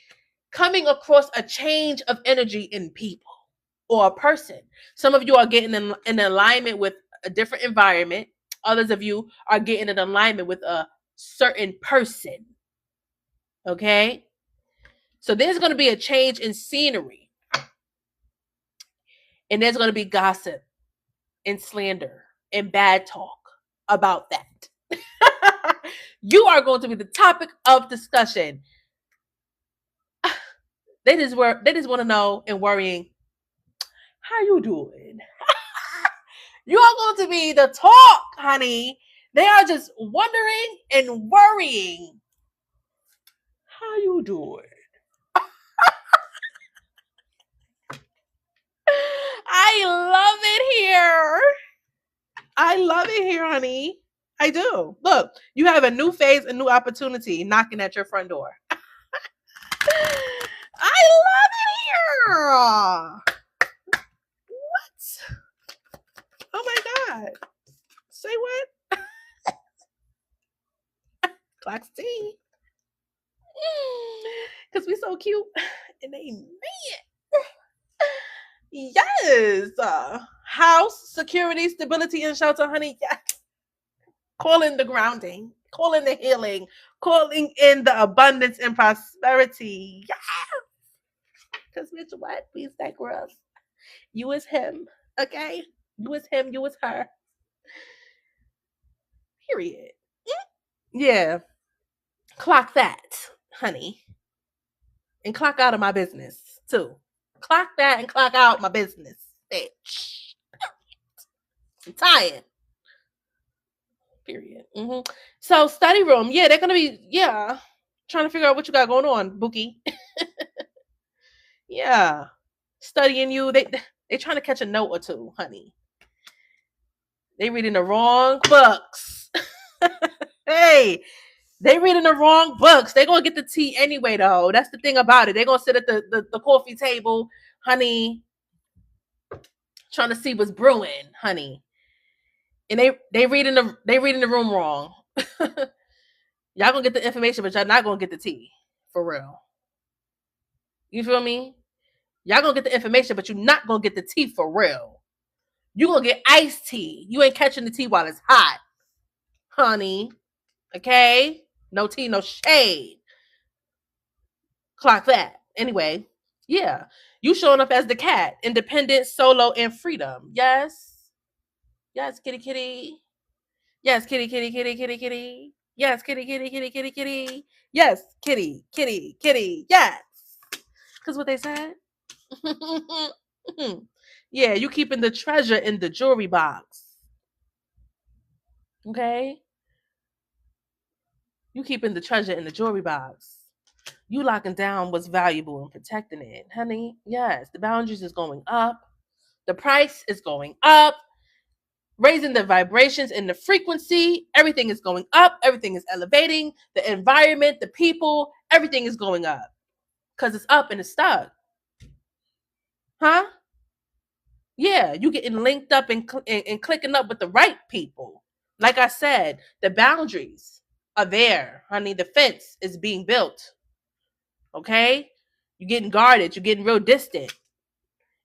coming across a change of energy in people or a person. Some of you are getting in alignment with a different environment. Others of you are getting in alignment with a certain person. Okay? So there's going to be a change in scenery. And there's going to be gossip and slander and bad talk about that. You are going to be the topic of discussion. They just want to know and worrying, how you doing? You are going to be the talk, honey. They are just wondering and worrying. How you doing? I love it here. I love it here, honey. I do. Look, you have a new phase, a new opportunity knocking at your front door. I love it here. What? Oh my God. Say what? Clock's tea. Because we so cute. And they mad. Yes. House, security, stability, and shelter, honey. Yes. Calling the grounding, calling the healing, calling in the abundance and prosperity. Yeah. Because bitch, what? We that girls. You is him. Okay? You is him, you is her. Period. Yeah. Clock that, honey. And clock out of my business, too. Clock that and clock out my business, bitch. I'm tired. Period. So study room, yeah, they're gonna be trying to figure out what you got going on, Bookie. Yeah, studying you. They trying to catch a note or two, honey. They reading the wrong books. Hey, they reading the wrong books. They gonna get the tea anyway, though. That's the thing about it. They gonna sit at the coffee table, honey, trying to see what's brewing, honey. And they reading the room wrong. Y'all gonna get the information, but y'all not gonna get the tea. For real. You feel me? Y'all gonna get the information, but you're not gonna get the tea for real. You gonna get iced tea. You ain't catching the tea while it's hot, honey. Okay? No tea, no shade. Clock that. Anyway, yeah. You showing up as the cat. Independent, solo, and freedom. Yes. Yes, kitty kitty. Yes, kitty kitty kitty kitty kitty. Yes, kitty kitty kitty kitty kitty. Yes, kitty kitty kitty. Yes. Cause what they said. Yeah, you keeping the treasure in the jewelry box. Okay? You keeping the treasure in the jewelry box. You locking down what's valuable and protecting it. Honey, yes, the boundaries is going up. The price is going up. Raising the vibrations and the frequency. Everything is going up. Everything is elevating. The environment, the people, everything is going up. Because it's up and it's stuck. Huh? Yeah, you getting linked up and clicking up with the right people. Like I said, the boundaries are there, honey. The fence is being built. Okay? You're getting guarded. You're getting real distant.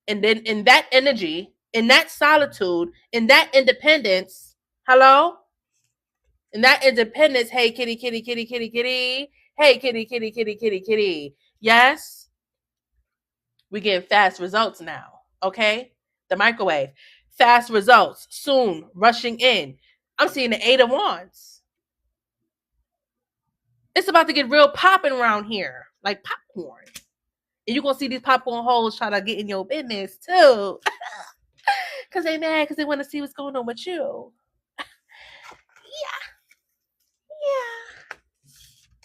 And then in that energy, in that solitude, in that independence, hello? In that independence, hey, kitty, kitty, kitty, kitty, kitty. Hey, kitty, kitty, kitty, kitty, kitty. Yes? We getting fast results now. Okay? The microwave. Fast results. Soon. Rushing in. I'm seeing the 8 of Wands. It's about to get real popping around here. Like popcorn. And you're going to see these popcorn holes try to get in your business too. Because they mad because they want to see what's going on with you. Yeah.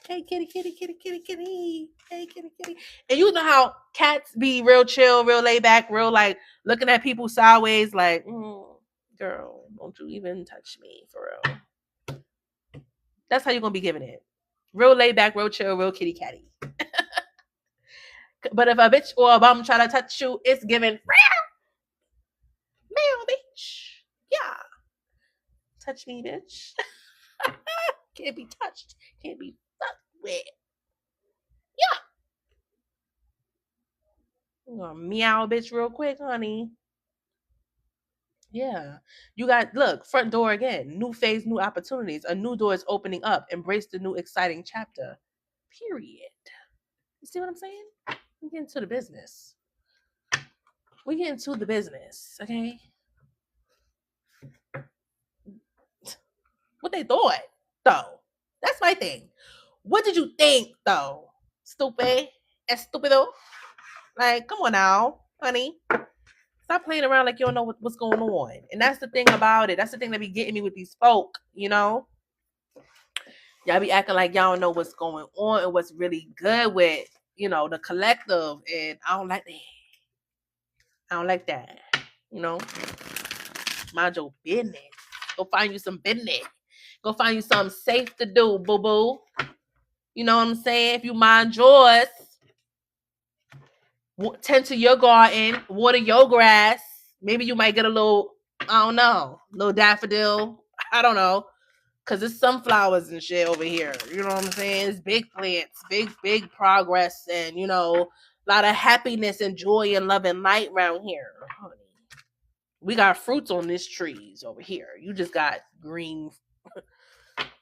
Hey, kitty, kitty, kitty, kitty, kitty. Hey, kitty, kitty. And you know how cats be real chill, real laid back, real like looking at people sideways like, girl, don't you even touch me for real. That's how you're going to be giving it. Real laid back, real chill, real kitty catty. But if a bitch or a bum try to touch you, it's giving meow, bitch. Yeah. Touch me, bitch. Can't be touched. Can't be fucked with. Yeah. I'm gonna meow, bitch, real quick, honey. Yeah. You got, look, front door again. New phase, new opportunities. A new door is opening up. Embrace the new exciting chapter. Period. You see what I'm saying? We get into the business. We get into the business, okay? What they thought, though. That's my thing. What did you think, though? Stupid. Estupido. Like, come on now, honey. Stop playing around like you don't know what's going on. And that's the thing about it. That's the thing that be getting me with these folk, you know? Y'all be acting like y'all don't know what's going on and what's really good with, you know, the collective. And I don't like that. I don't like that. You know? Mind your business. Go find you some business. Go find you something safe to do, boo-boo. You know what I'm saying? If you mind yours, tend to your garden, water your grass. Maybe you might get a little, I don't know, little daffodil. I don't know. Because it's sunflowers and shit over here. You know what I'm saying? It's big plants, big progress, and, you know, a lot of happiness and joy and love and light around here. Honey. We got fruits on these trees over here. You just got green,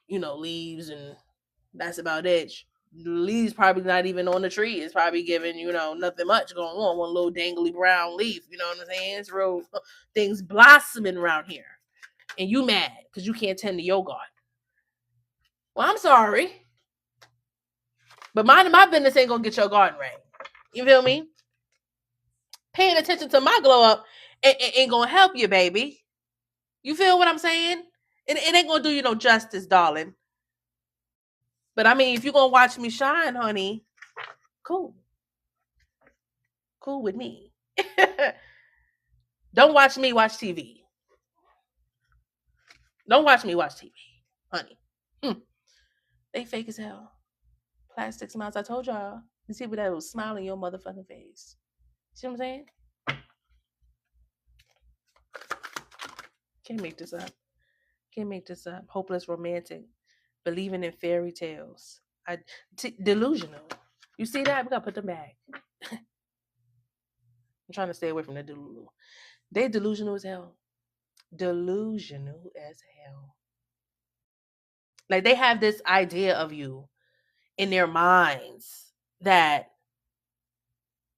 you know, leaves, and that's about it. The leaves probably not even on the tree. It's probably giving, you know, nothing much going on. One little dangly brown leaf. You know what I'm saying? It's real things blossoming around here. And you mad because you can't tend to your garden. Well, I'm sorry. But minding my business ain't going to get your garden right. You feel me? Paying attention to my glow up ain't going to help you, baby. You feel what I'm saying? It ain't going to do you no justice, darling. But I mean, if you're going to watch me shine, honey, cool. Cool with me. Don't watch me watch TV. Don't watch me watch TV, honey. They fake as hell. Plastic smiles. I told y'all. You see that was smiling your motherfucking face. See what I'm saying? Can't make this up. Can't make this up. Hopeless romantic. Believing in fairy tales. Delusional. You see that? We gotta put them back. I'm trying to stay away from the delulu. They delusional as hell. Delusional as hell. Like they have this idea of you in their minds that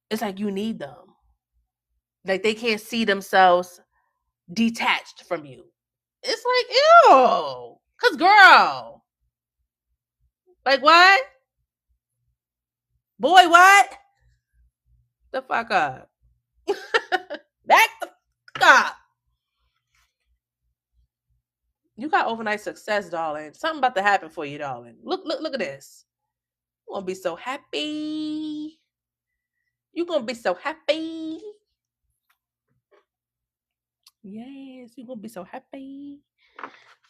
it's like you need them. Like they can't see themselves detached from you. It's like, ew. Cause girl, like what? Boy, what? The fuck up. Back the fuck up. You got overnight success, darling. Something about to happen for you, darling. Look at this. You're gonna be so happy. You're gonna be so happy. Yes, you're gonna be so happy.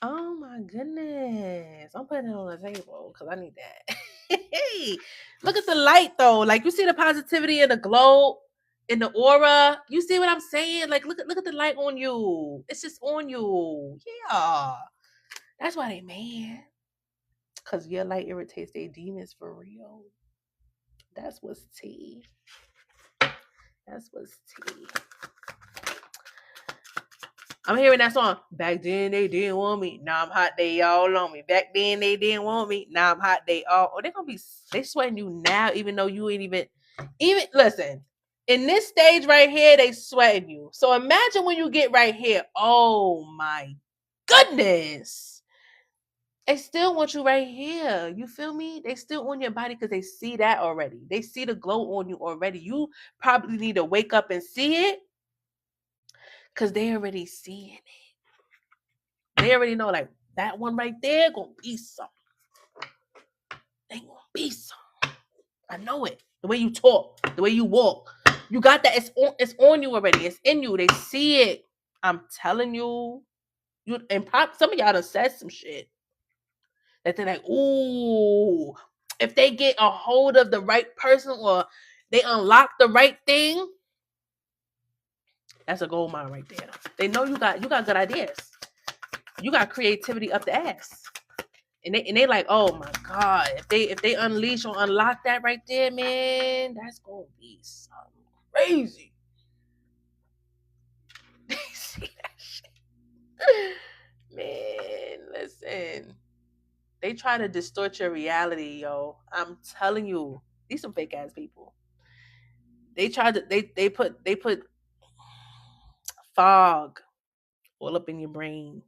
Oh my goodness. I'm putting it on the table because I need that. Hey, look at the light though. Like you see the positivity in the glow, in the aura. You see what I'm saying? Like look at the light on you. It's just on you. Yeah. That's why they mad. Cause your light irritates their demons for real. That's what's tea. That's what's tea. I'm hearing that song. Back then they didn't want me. Now I'm hot. They all on me. Back then they didn't want me. Now I'm hot. They all. Oh, they sweating you now, even though you ain't even listen. In this stage right here, they sweating you. So imagine when you get right here. Oh my goodness. They still want you right here. You feel me? They still on your body because they see that already. They see the glow on you already. You probably need to wake up and see it because they already seeing it. They already know, like, that one right there gonna be something. They gonna be something. I know it. The way you talk, the way you walk. You got that. It's on you already. It's in you. They see it. I'm telling you. And some of y'all done said some shit. That they're like, ooh, if they get a hold of the right person or they unlock the right thing, that's a gold mine right there. They know you got good ideas. You got creativity up the ass. And they like, oh my God, if they unleash or unlock that right there, man, that's gonna be something crazy. They see that shit. Man, listen. They try to distort your reality, yo. I'm telling you, these some fake ass people. They tried to they put fog all up in your brain.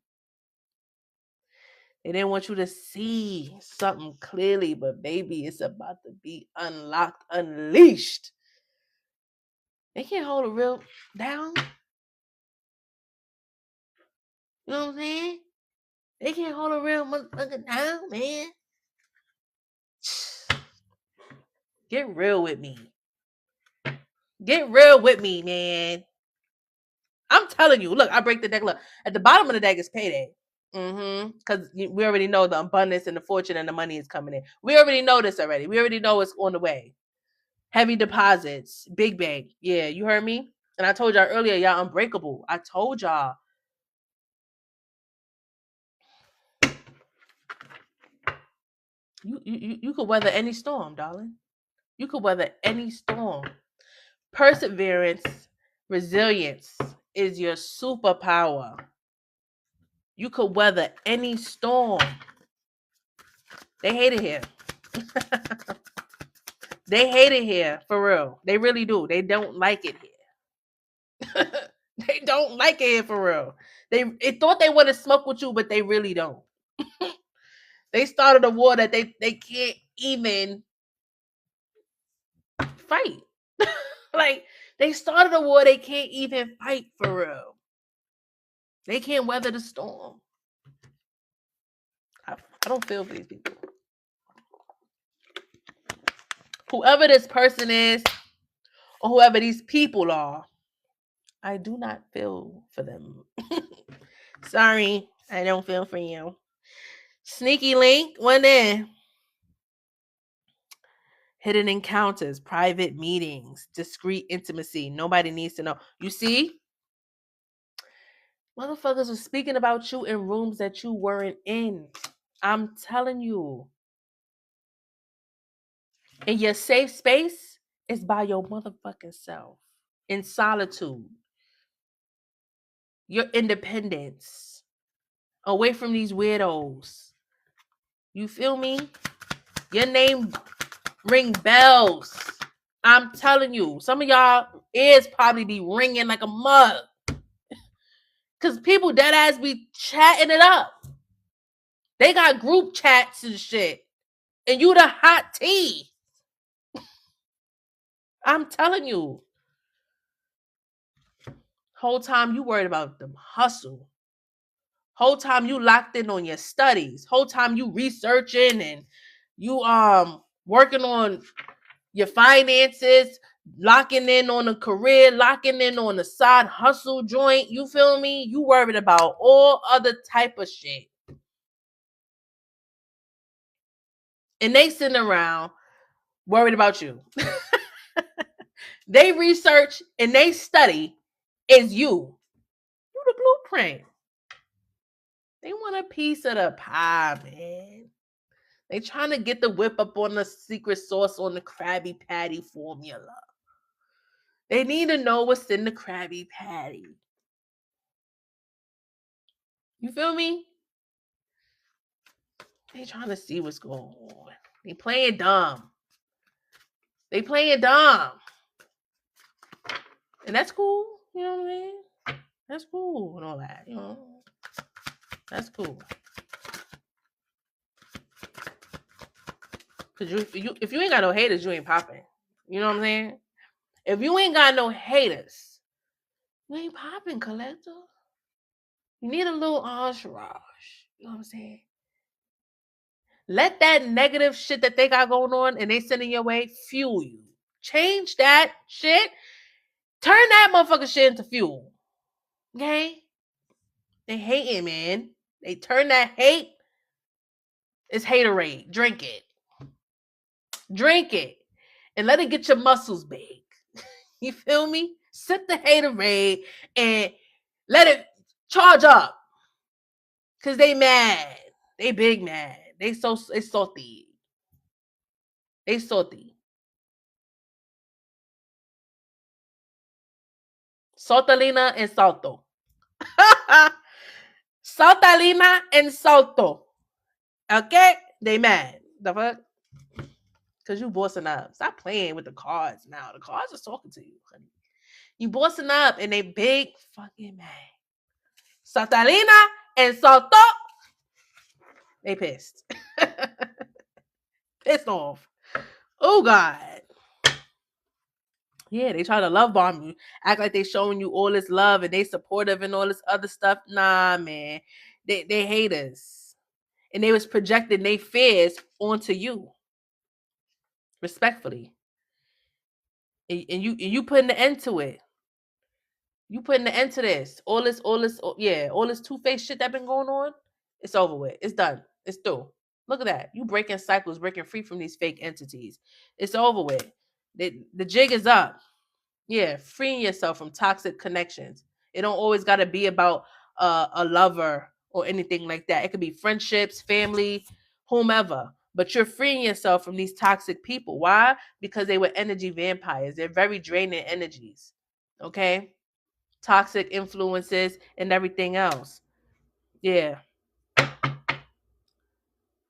They didn't want you to see something clearly, but baby, it's about to be unlocked, unleashed. They can't hold a real down. You know what I'm saying? They can't hold a real motherfucker down, man. Get real with me. Get real with me, man. I'm telling you. Look, I break the deck. Look, at the bottom of the deck is payday. Because we already know the abundance and the fortune and the money is coming in. We already know this already. We already know it's on the way. Heavy deposits, big bank. Yeah, you heard me? And I told y'all earlier, y'all unbreakable. I told y'all. You could weather any storm, darling. You could weather any storm. Perseverance, resilience is your superpower. You could weather any storm. They hate it here. They hate it here, for real. They really do. They don't like it here. They don't like it here, for real. They thought they want to smoke with you, but they really don't. They started a war that they can't even fight. Like, they started a war they can't even fight, for real. They can't weather the storm. I don't feel for these people. Whoever this person is, or whoever these people are, I do not feel for them. Sorry, I don't feel for you. Sneaky link, one in. Hidden encounters, private meetings, discreet intimacy. Nobody needs to know. You see? Motherfuckers are speaking about you in rooms that you weren't in. I'm telling you. And your safe space is by your motherfucking self. In solitude. your independence away from these weirdos. You feel me? Your name ring bells. I'm telling you, some of y'all ears probably be ringing like a mug. Because people dead ass be chatting it up. They got group chats and shit. And you the hot tea. I'm telling you. Whole time you worried about them hustle. Whole time you locked in on your studies. Whole time you researching and you working on your finances, locking in on a career, locking in on a side hustle joint. You feel me? You worried about all other type of shit. And they sitting around worried about you. They research and they study is you. You the blueprint. They want a piece of the pie, man. They trying to get the whip up on the secret sauce on the Krabby Patty formula. They need to know what's in the Krabby Patty. You feel me? They trying to see what's going on. They playing dumb. They playing dumb. And that's cool. You know what I mean? That's cool and all that. You know, that's cool. Cause if you ain't got no haters, you ain't popping. You know what I'm saying? If you ain't got no haters, you ain't popping, collector. You need a little entourage. You know what I'm saying? Let that negative shit that they got going on and they sending your way fuel you. Change that shit. Turn that motherfucker shit into fuel. Okay? They hating, man. They turn that hate. It's haterade. Drink it. Drink it. And let it get your muscles big. You feel me? Sip the haterade and let it charge up. Cause they mad. They big mad. They salty. They salty. Saltalina and salto. Saltalina and salto. Okay? They mad. The fuck? Cause you bossing up. Stop playing with the cards now. The cards are talking to you, honey. You bossing up and they big fucking mad. Saltalina and salto. They pissed. Pissed off. Oh God. Yeah, they try to love bomb you. Act like they showing you all this love and they supportive and all this other stuff. Nah, man. They haters. And they was projecting their fears onto you. Respectfully. And you putting the end to it. You putting the end to this. All this two-faced shit that been going on. It's over with. It's done. It's through. Look at that. You breaking cycles, breaking free from these fake entities. It's over with. The jig is up. Yeah, freeing yourself from toxic connections. It don't always got to be about a lover or anything like that. It could be friendships, family, whomever. But you're freeing yourself from these toxic people. Why? Because they were energy vampires. They're very draining energies. Okay? Toxic influences and everything else. Yeah.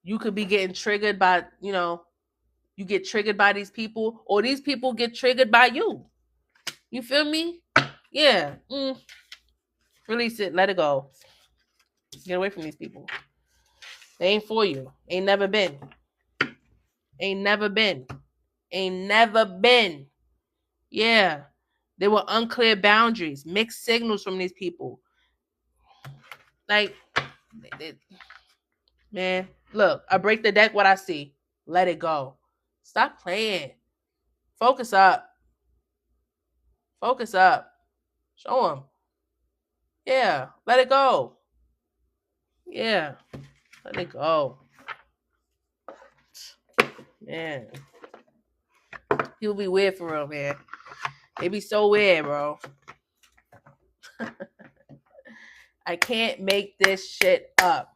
You could be getting triggered by, you get triggered by these people, or these people get triggered by you. You feel me? Yeah. Release it. Let it go. Get away from these people. They ain't for you. Ain't never been. Ain't never been. Ain't never been. Yeah. There were unclear boundaries, mixed signals from these people. Like, man, look, I break the deck what I see. Let it go. Stop playing. Focus up. Focus up. Show them. Yeah. Let it go. Yeah. Let it go. Man. People be weird for real, man. They be so weird, bro. I can't make this shit up.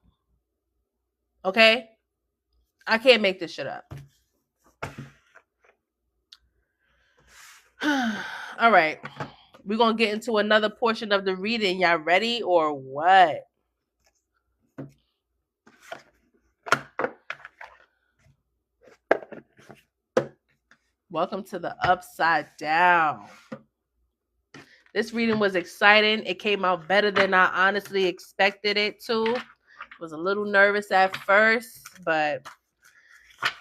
Okay? I can't make this shit up. All right. We're going to get into another portion of the reading. Y'all ready or what? Welcome to the Upside Down. This reading was exciting. It came out better than I honestly expected it to. Was a little nervous at first, but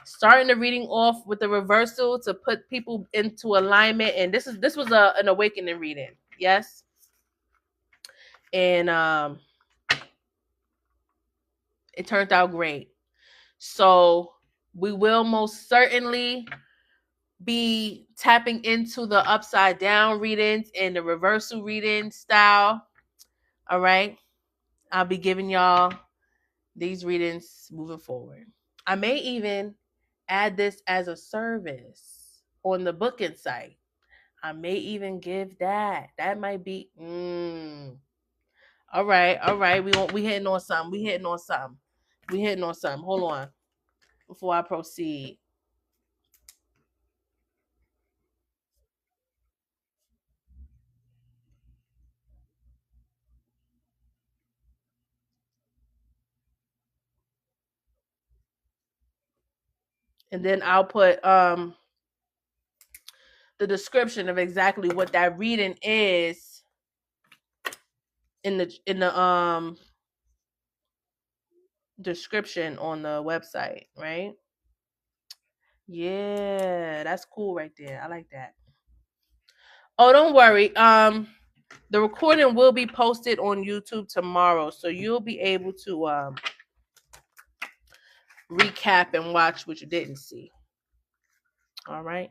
starting the reading off with the reversal to put people into alignment. And this was an awakening reading. Yes. And it turned out great. So we will most certainly be tapping into the upside down readings and the reversal reading style. All right. I'll be giving y'all these readings moving forward. I may even add this as a service on the booking site. I may even give that. That might be all right. We hitting on something. Hold on. Before I proceed. And then I'll put the description of exactly what that reading is in the description on the website, right? Yeah, that's cool right there. I like that. Oh, don't worry. The recording will be posted on YouTube tomorrow, so you'll be able to recap and watch what you didn't see. All right.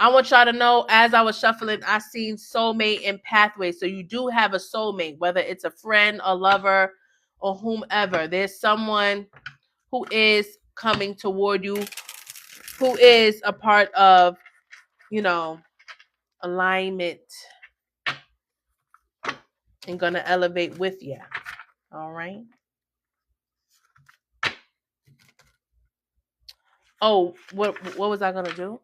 I want y'all to know, as I was shuffling, I seen soulmate and pathway. So you do have a soulmate, whether it's a friend, a lover, or whomever. There's someone who is coming toward you, who is a part of, alignment and gonna elevate with you. All right. Oh, what was I gonna do?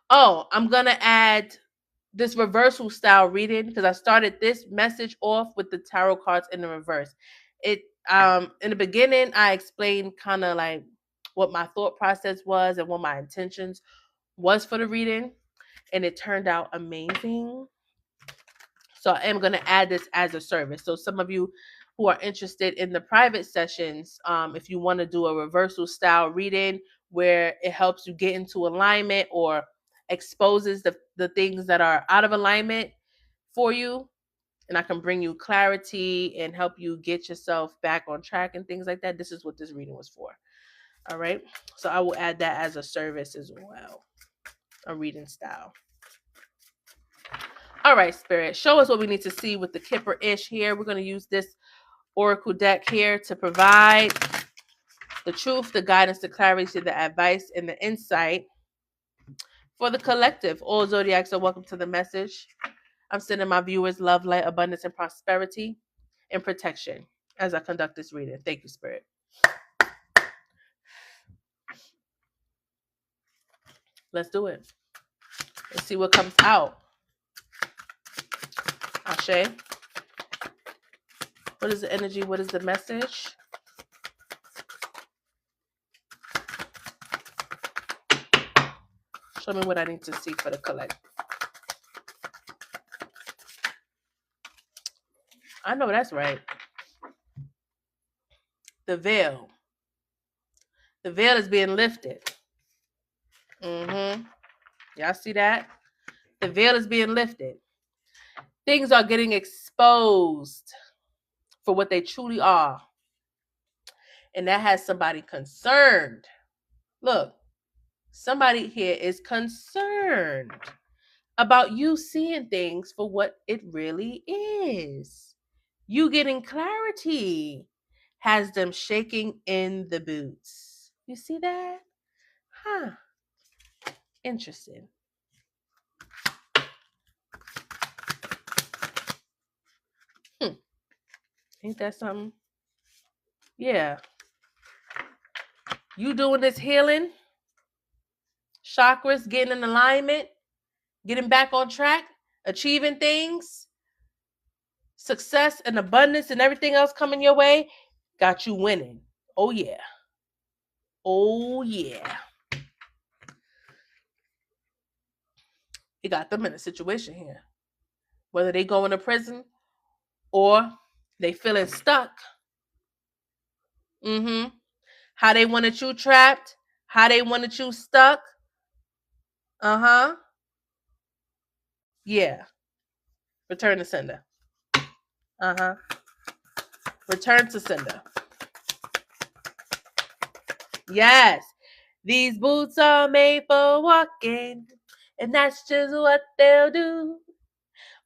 Oh, I'm gonna add this reversal style reading because I started this message off with the tarot cards in the reverse. It in the beginning I explained kind of like what my thought process was and what my intentions was for the reading, and it turned out amazing. So I am going to add this as a service. So some of you who are interested in the private sessions, if you want to do a reversal style reading where it helps you get into alignment or exposes the things that are out of alignment for you, and I can bring you clarity and help you get yourself back on track and things like that, this is what this reading was for. All right. So I will add that as a service as well, a reading style. All right, Spirit, show us what we need to see with the Kipper-ish here. We're going to use this Oracle deck here to provide the truth, the guidance, the clarity, the advice, and the insight for the collective. All Zodiacs are welcome to the message. I'm sending my viewers love, light, abundance, and prosperity and protection as I conduct this reading. Thank you, Spirit. Let's do it. Let's see what comes out. Ashe. What is the energy? What is the message? Show me what I need to see for the collective. I know that's right. The veil. The veil is being lifted. Y'all see that? The veil is being lifted. Things are getting exposed for what they truly are. And that has somebody concerned. Look, somebody here is concerned about you seeing things for what it really is. You getting clarity has them shaking in the boots. You see that? Huh. Interesting. Ain't that something? Yeah. You doing this healing, chakras, getting in alignment, getting back on track, achieving things, success and abundance and everything else coming your way, got you winning. Oh yeah. Oh yeah. It got them in a situation here. Whether they going to prison or they feeling stuck. Mm-hmm. How they wanted you trapped, how they wanted you stuck. Uh-huh. Yeah. Return to sender. Uh-huh. Return to sender. Yes. These boots are made for walking, and that's just what they'll do.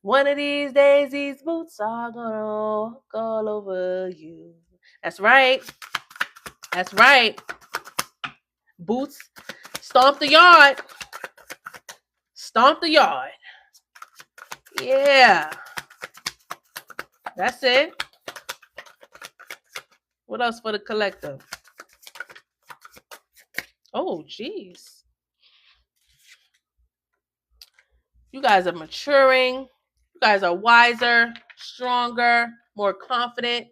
One of these days, these boots are gonna walk all over you. That's right. That's right. Boots, stomp the yard. Stomp the yard. Yeah. That's it. What else for the collective? Oh, geez. You guys are maturing. You guys are wiser, stronger, more confident,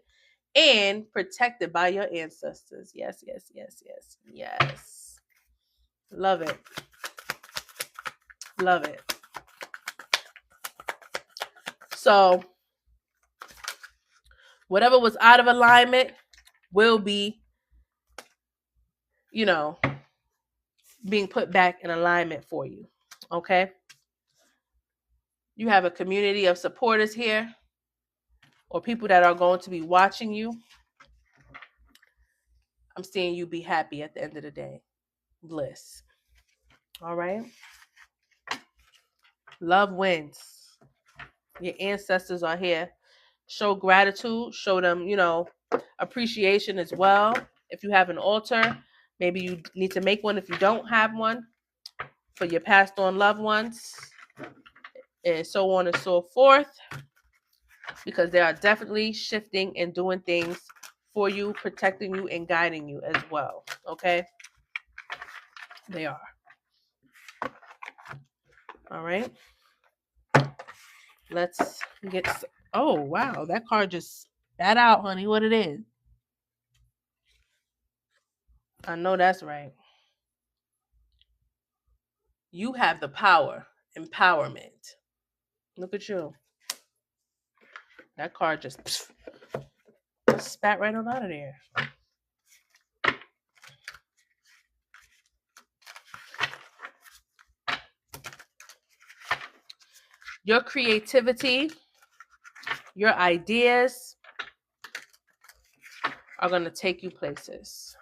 and protected by your ancestors. Yes, yes, yes, yes, yes. Love it. Love it. So, whatever was out of alignment will be, being put back in alignment for you. Okay? You have a community of supporters here, or people that are going to be watching you. I'm seeing you be happy at the end of the day. Bliss. All right? Love wins. Your ancestors are here. Show gratitude. Show them, appreciation as well. If you have an altar, maybe you need to make one if you don't have one for your passed on loved ones, and so on and so forth, because they are definitely shifting and doing things for you, protecting you and guiding you as well. Okay? They are. All right. Let's get. Oh, wow. That card just spat out, honey. What it is? I know that's right. You have the power. Empowerment. Look at you. That card just spat right on out of there. Your creativity, your ideas are going to take you places.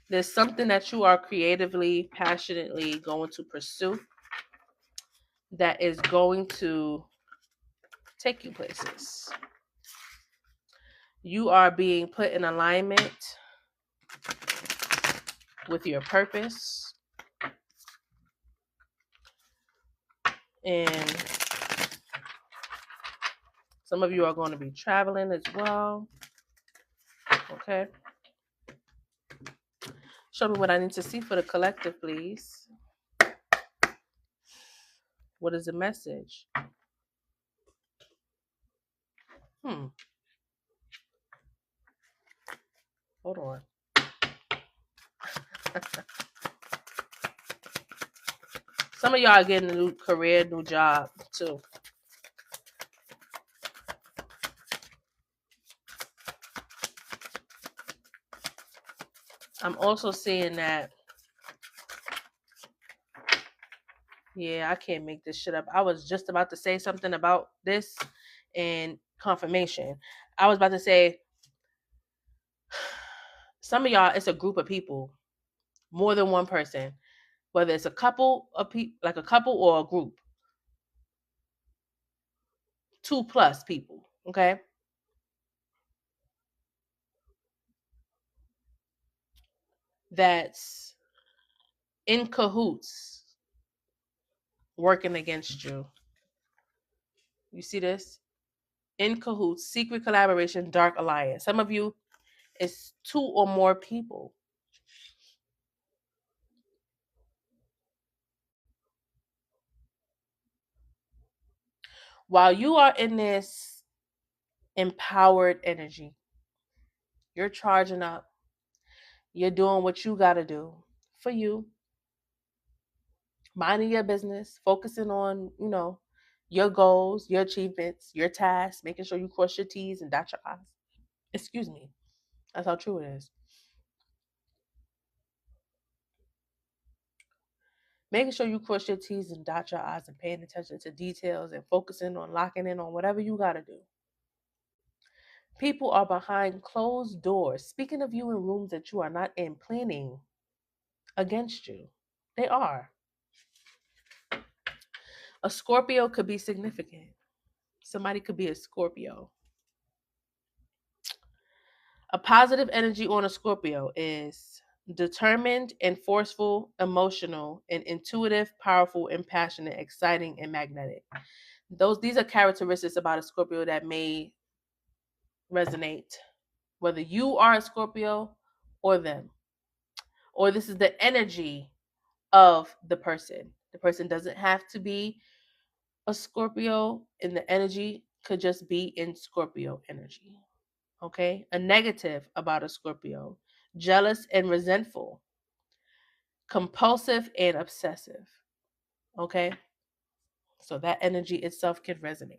There's something that you are creatively, passionately going to pursue that is going to take you places. You are being put in alignment with your purpose. And some of you are going to be traveling as well. Okay. Show me what I need to see for the collective, please. What is the message? Hold on. Some of y'all are getting a new career, new job, too. I'm also seeing that. Yeah, I can't make this shit up. I was just about to say something about this and confirmation. I was about to say, some of y'all, it's a group of people, more than one person, whether it's a couple of people, like a couple or a group, 2+ people, okay? That's in cahoots working against you. You see this? In cahoots, secret collaboration, dark alliance. Some of you, it's 2 or more people. While you are in this empowered energy, you're charging up, you're doing what you got to do for you, minding your business, focusing on, your goals, your achievements, your tasks, making sure you cross your T's and dot your I's. Excuse me. That's how true it is. Making sure you cross your T's and dot your I's and paying attention to details and focusing on locking in on whatever you got to do. People are behind closed doors, speaking of you in rooms that you are not in, planning against you. They are. A Scorpio could be significant. Somebody could be a Scorpio. A positive energy on a Scorpio is determined and forceful, emotional and intuitive, powerful and passionate, exciting and magnetic. These are characteristics about a Scorpio that may resonate, whether you are a Scorpio or them, or this is the energy of the person. The person doesn't have to be a Scorpio, and the energy could just be in Scorpio energy. Okay? A negative about a Scorpio: jealous and resentful, compulsive and obsessive. Okay? So that energy itself can resonate.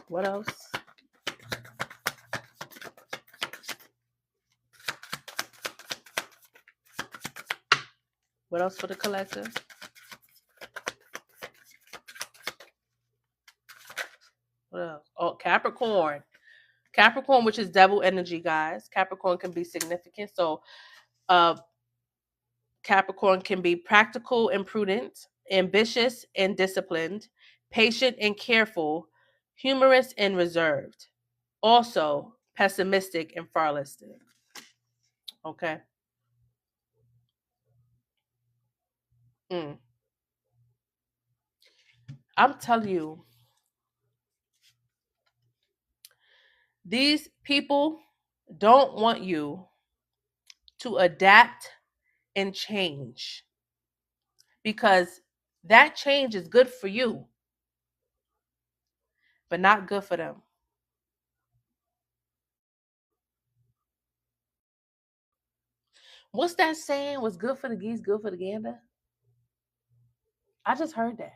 What else? What else for the collective? What else? Oh, Capricorn. Capricorn, which is devil energy, guys. Capricorn can be significant. So, Capricorn can be practical and prudent, ambitious and disciplined, patient and careful, humorous and reserved. Also, pessimistic and fatalistic. Okay. I'm telling you, these people don't want you to adapt and change, because that change is good for you, but not good for them. What's that saying? What's good for the geese, good for the gander? I just heard that.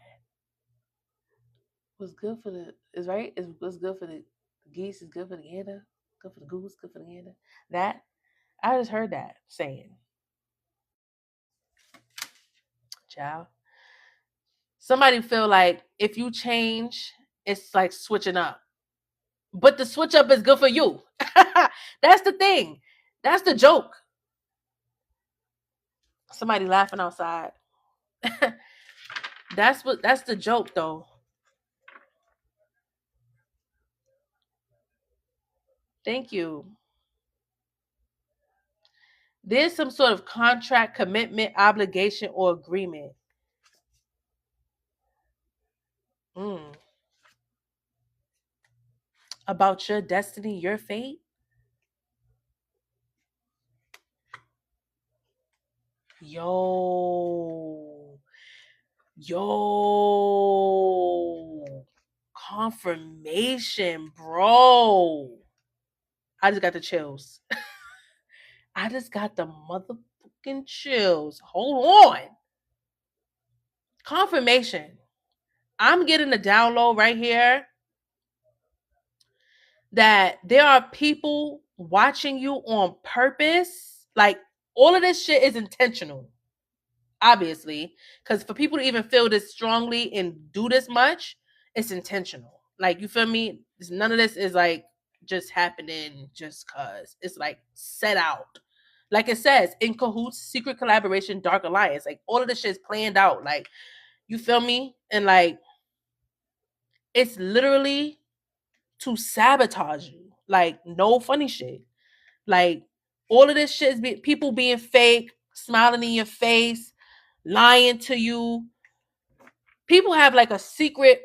What's good for the is right? Is what's good for the geese is good for the gander, good for the goose, good for the gander. That I just heard that saying. Child. Somebody feel like if you change, it's like switching up. But the switch up is good for you. That's the thing. That's the joke. Somebody laughing outside. That's the joke though. Thank you. There's some sort of contract, commitment, obligation, or agreement. Mm. About your destiny, your fate. Yo. Yo. Confirmation, bro. I just got the chills. I just got the motherfucking chills. Hold on. Confirmation. I'm getting the download right here that there are people watching you on purpose. Like, all of this shit is intentional, obviously. Because for people to even feel this strongly and do this much, it's intentional. Like, you feel me? None of this is like just happening just cause. It's like set out. Like it says, in cahoots, secret collaboration, dark alliance. Like, all of this shit is planned out. Like, you feel me? And like, it's literally to sabotage you. Like, no funny shit. Like, all of this shit is people being fake, smiling in your face, lying to you. People have like a secret,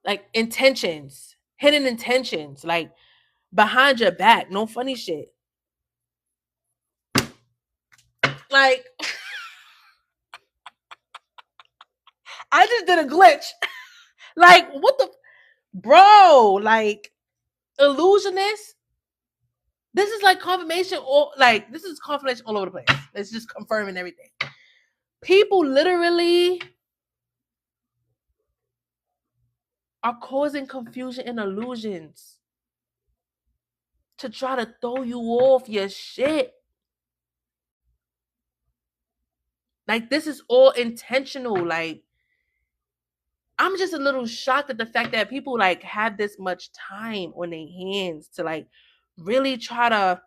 like, intentions, hidden intentions, like behind your back. No funny shit. Like, I just did a glitch. Like, what the bro? Like, illusionist. This is like confirmation, or like this is confirmation all over the place. It's just confirming everything. People literally are causing confusion and illusions to try to throw you off your shit. Like, this is all intentional. Like, I'm just a little shocked at the fact that people like have this much time on their hands to like really try to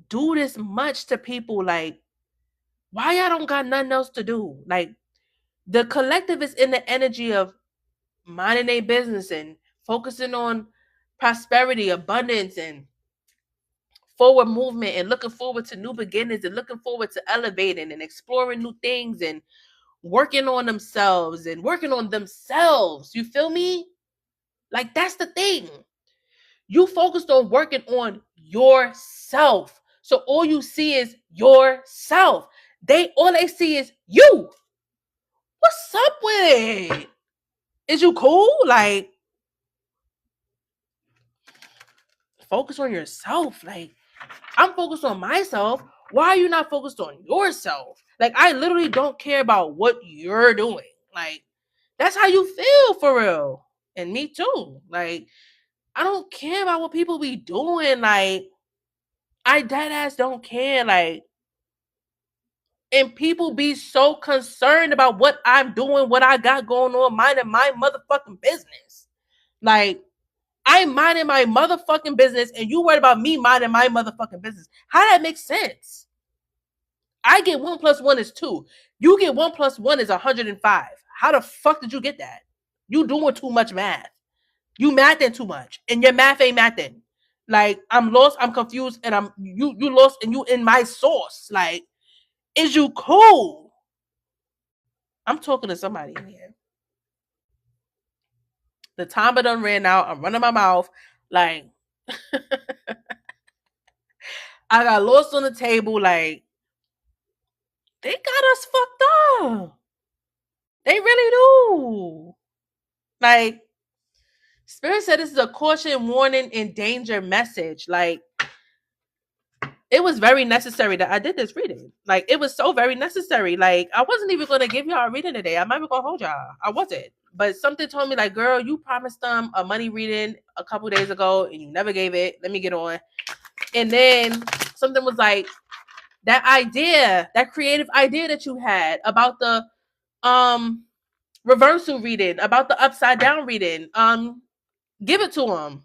do this much to people. Like, why y'all don't got nothing else to do? Like, the collective is in the energy of minding their business and focusing on prosperity, abundance, and forward movement, and looking forward to new beginnings, and looking forward to elevating and exploring new things and working on themselves and working on themselves. You feel me? Like, that's the thing. You focused on working on yourself. So all you see is yourself. All they see is you. What's up with it? Is you cool? Like, focus on yourself. Like, I'm focused on myself. Why are you not focused on yourself? Like, I literally don't care about what you're doing. Like, that's how you feel for real. And me too. Like, I don't care about what people be doing. Like, I dead ass don't care. Like, and people be so concerned about what I'm doing, what I got going on, minding my motherfucking business. Like, I'm minding my motherfucking business, and you worried about me minding my motherfucking business. How that makes sense? I get 1 + 1 is 2. You get 1 + 1 is 105. How the fuck did you get that? You doing too much math. You mathing too much, and your math ain't mathing. Like, I'm lost, I'm confused, and you lost, and you in my sauce. Like, is you cool? I'm talking to somebody in here. The timer done ran out. I'm running my mouth. Like, I got lost on the table. Like, they got us fucked up. They really do. Like, Spirit said this is a caution, warning, and danger message. Like, it was very necessary that I did this reading. Like, it was so very necessary. Like, I wasn't even going to give y'all a reading today. I'm not even going to hold y'all. I wasn't. But something told me, like, girl, you promised them a money reading a couple days ago and you never gave it. Let me get on. And then something was like, that idea, that creative idea that you had about the reversal reading, about the upside down reading, give it to them.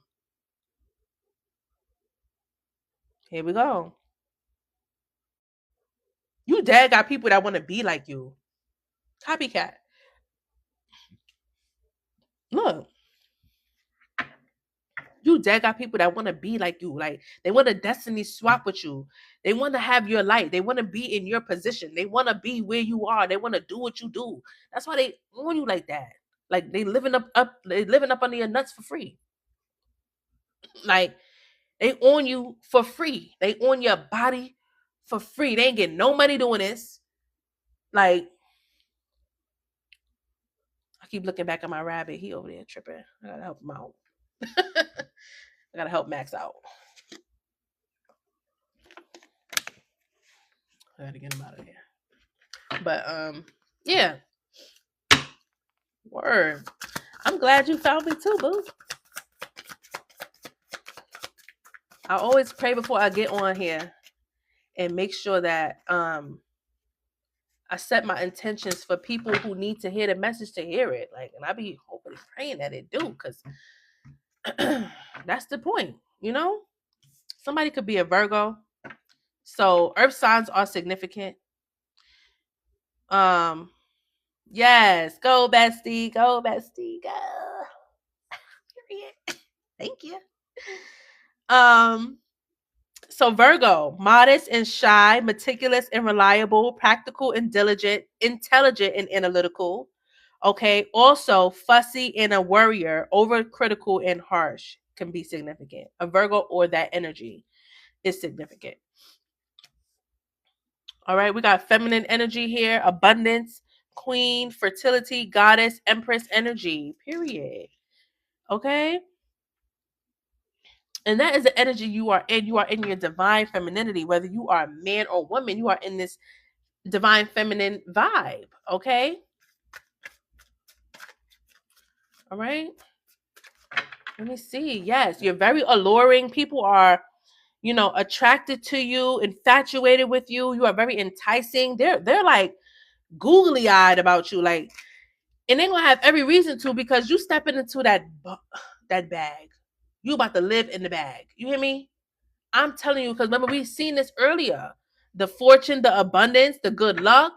Here we go. You dad got people that want to be like you. Copycat. Look. You dad got people that want to be like you. Like, they want to destiny swap with you. They want to have your light. They want to be in your position. They want to be where you are. They want to do what you do. That's why they on you like that. Like, they living up under your nuts for free. Like, they on you for free. They on your body for free. They ain't getting no money doing this. Like, I keep looking back at my rabbit. He over there tripping. I gotta help him out. I gotta help Max out. I gotta get him out of there. But yeah. Word. I'm glad you found me too, boo. I always pray before I get on here and make sure that I set my intentions for people who need to hear the message to hear it. Like, and I be hoping, praying that it do, because that's the point, you know? Somebody could be a Virgo. So earth signs are significant. Yes, go bestie, go. Thank you. So Virgo, modest and shy, meticulous and reliable, practical and diligent, intelligent and analytical. Okay. Also, fussy and a worrier, overcritical and harsh can be significant. A Virgo or that energy is significant. All right, we got feminine energy here, abundance, queen, fertility, goddess, empress energy, period. Okay? And that is the energy you are in. You are in your divine femininity. Whether you are man or woman, you are in this divine feminine vibe. Okay? All right? Let me see. Yes, you're very alluring. People are, attracted to you, infatuated with you. You are very enticing. They're like googly eyed about you. Like, and they're gonna have every reason to, because you stepping into that bag. You about to live in the bag. You hear me? I'm telling you, because remember, we've seen this earlier. The fortune, the abundance, the good luck.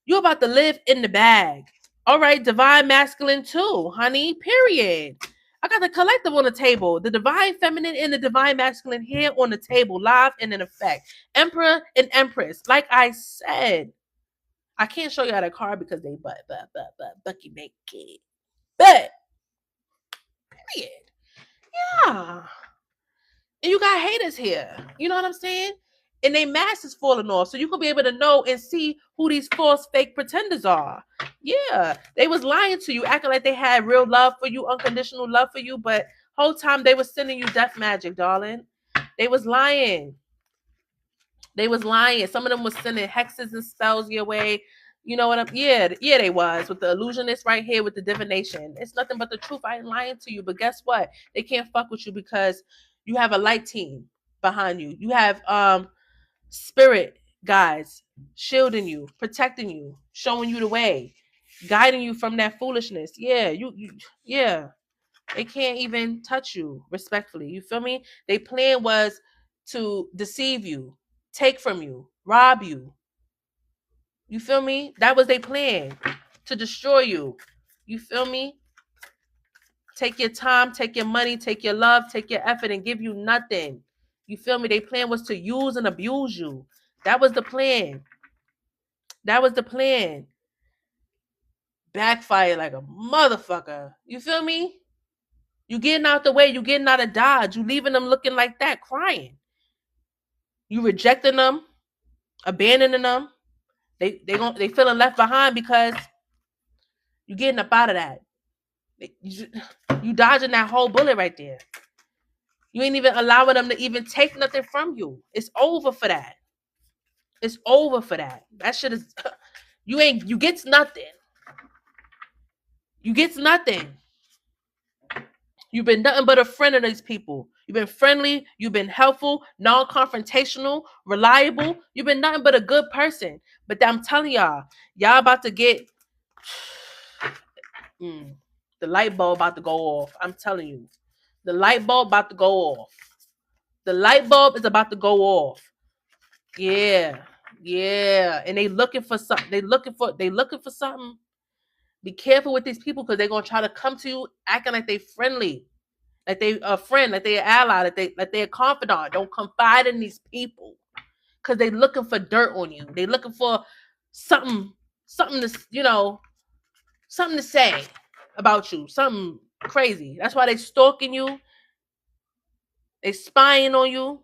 You about to live in the bag. All right, divine masculine too, honey. Period. I got the collective on the table. The divine feminine and the divine masculine here on the table, live and in effect. Emperor and empress. Like I said, I can't show you how the card because they bucky naked. But period. Yeah. And you got haters here. You know what I'm saying? And they mask is falling off. So you can be able to know and see who these false fake pretenders are. Yeah. They was lying to you, acting like they had real love for you, unconditional love for you, but whole time they was sending you death magic, darling. They was lying. They was lying. Some of them was sending hexes and spells your way. You know what I'm? Yeah, they was with the illusionist right here with the divination. It's nothing but the truth. I ain't lying to you, but guess what? They can't fuck with you because you have a light team behind you. You have spirit guides shielding you, protecting you, showing you the way, guiding you from that foolishness. Yeah, yeah. They can't even touch you respectfully. You feel me? Their plan was to deceive you, take from you, rob you. You feel me? That was their plan, to destroy you. You feel me? Take your time, take your money, take your love, take your effort, and give you nothing. You feel me? Their plan was to use and abuse you. That was the plan. That was the plan. Backfire like a motherfucker. You feel me? You getting out the way, you getting out of Dodge, you leaving them looking like that, crying. You rejecting them, abandoning them. They feeling left behind because you getting up out of that. You dodging that whole bullet right there. You ain't even allowing them to even take nothing from you. It's over for that. It's over for that. That shit is you gets nothing. You gets nothing. You've been nothing but a friend of these people. You've been friendly. You've been helpful, non-confrontational, reliable. You've been nothing but a good person. But I'm telling y'all about to get the light bulb about to go off. I'm telling you, the light bulb about to go off. The light bulb is about to go off. Yeah, and they looking for something. They looking for something. Be careful with these people because they're gonna try to come to you acting like they friendly. Like they a friend, like they an ally, like they a confidant. Don't confide in these people because they looking for dirt on you. They looking for something to something to say about you, something crazy. That's why they stalking you. They spying on you.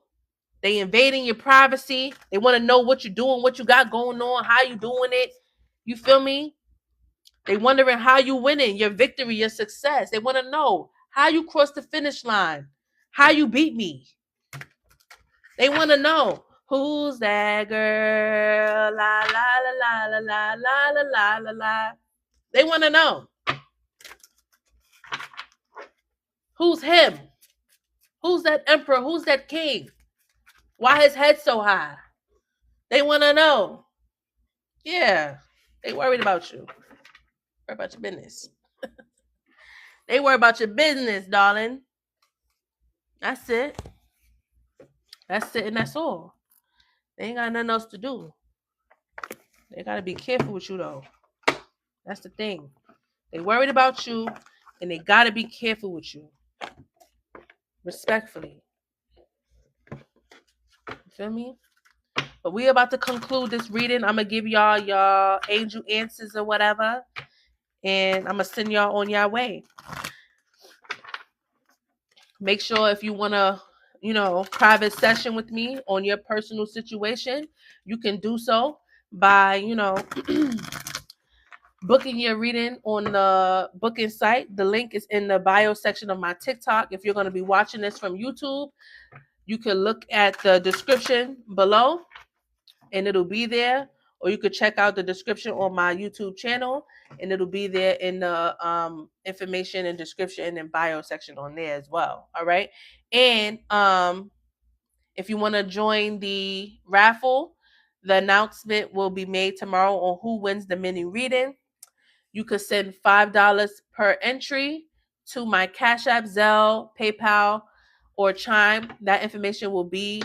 They invading your privacy. They want to know what you're doing, what you got going on, how you doing it. You feel me? They wondering how you winning, your victory, your success. They want to know how you crossed the finish line, how you beat me. They want to know who's that girl. La la la la la la la la la la. They want to know who's him. Who's that emperor? Who's that king? Why his head so high? They want to know. Yeah, they worried about you. Worry about your business. They worry about your business, darling. That's it. That's it, and that's all. They ain't got nothing else to do. They gotta be careful with you though. That's the thing. They worried about you, and they gotta be careful with you. Respectfully. You feel me? But we about to conclude this reading. I'm gonna give y'all angel answers or whatever, and I'm gonna send y'all on your way. Make sure if you wanna private session with me on your personal situation, you can do so by, booking your reading on the booking site. The link is in the bio section of my TikTok. If you're going to be watching this from YouTube, you can look at the description below and it'll be there. Or you could check out the description on my YouTube channel and it'll be there in the information and description and bio section on there as well. All right. And if you want to join the raffle, the announcement will be made tomorrow on who wins the mini reading. You could send $5 per entry to my CashApp, Zelle, PayPal, or Chime. That information will be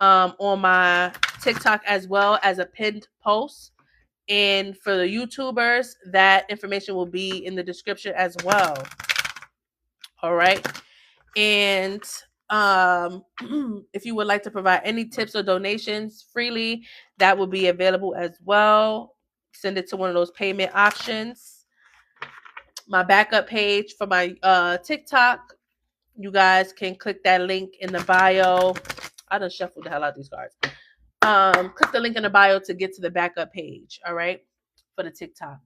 on my TikTok as well as a pinned post. And for the YouTubers, that information will be in the description as well. All right. And if you would like to provide any tips or donations freely, that will be available as well. Send it to one of those payment options. My backup page for my TikTok, you guys can click that link in the bio. I done shuffled the hell out these cards. Click the link in the bio to get to the backup page. All right, for the TikTok.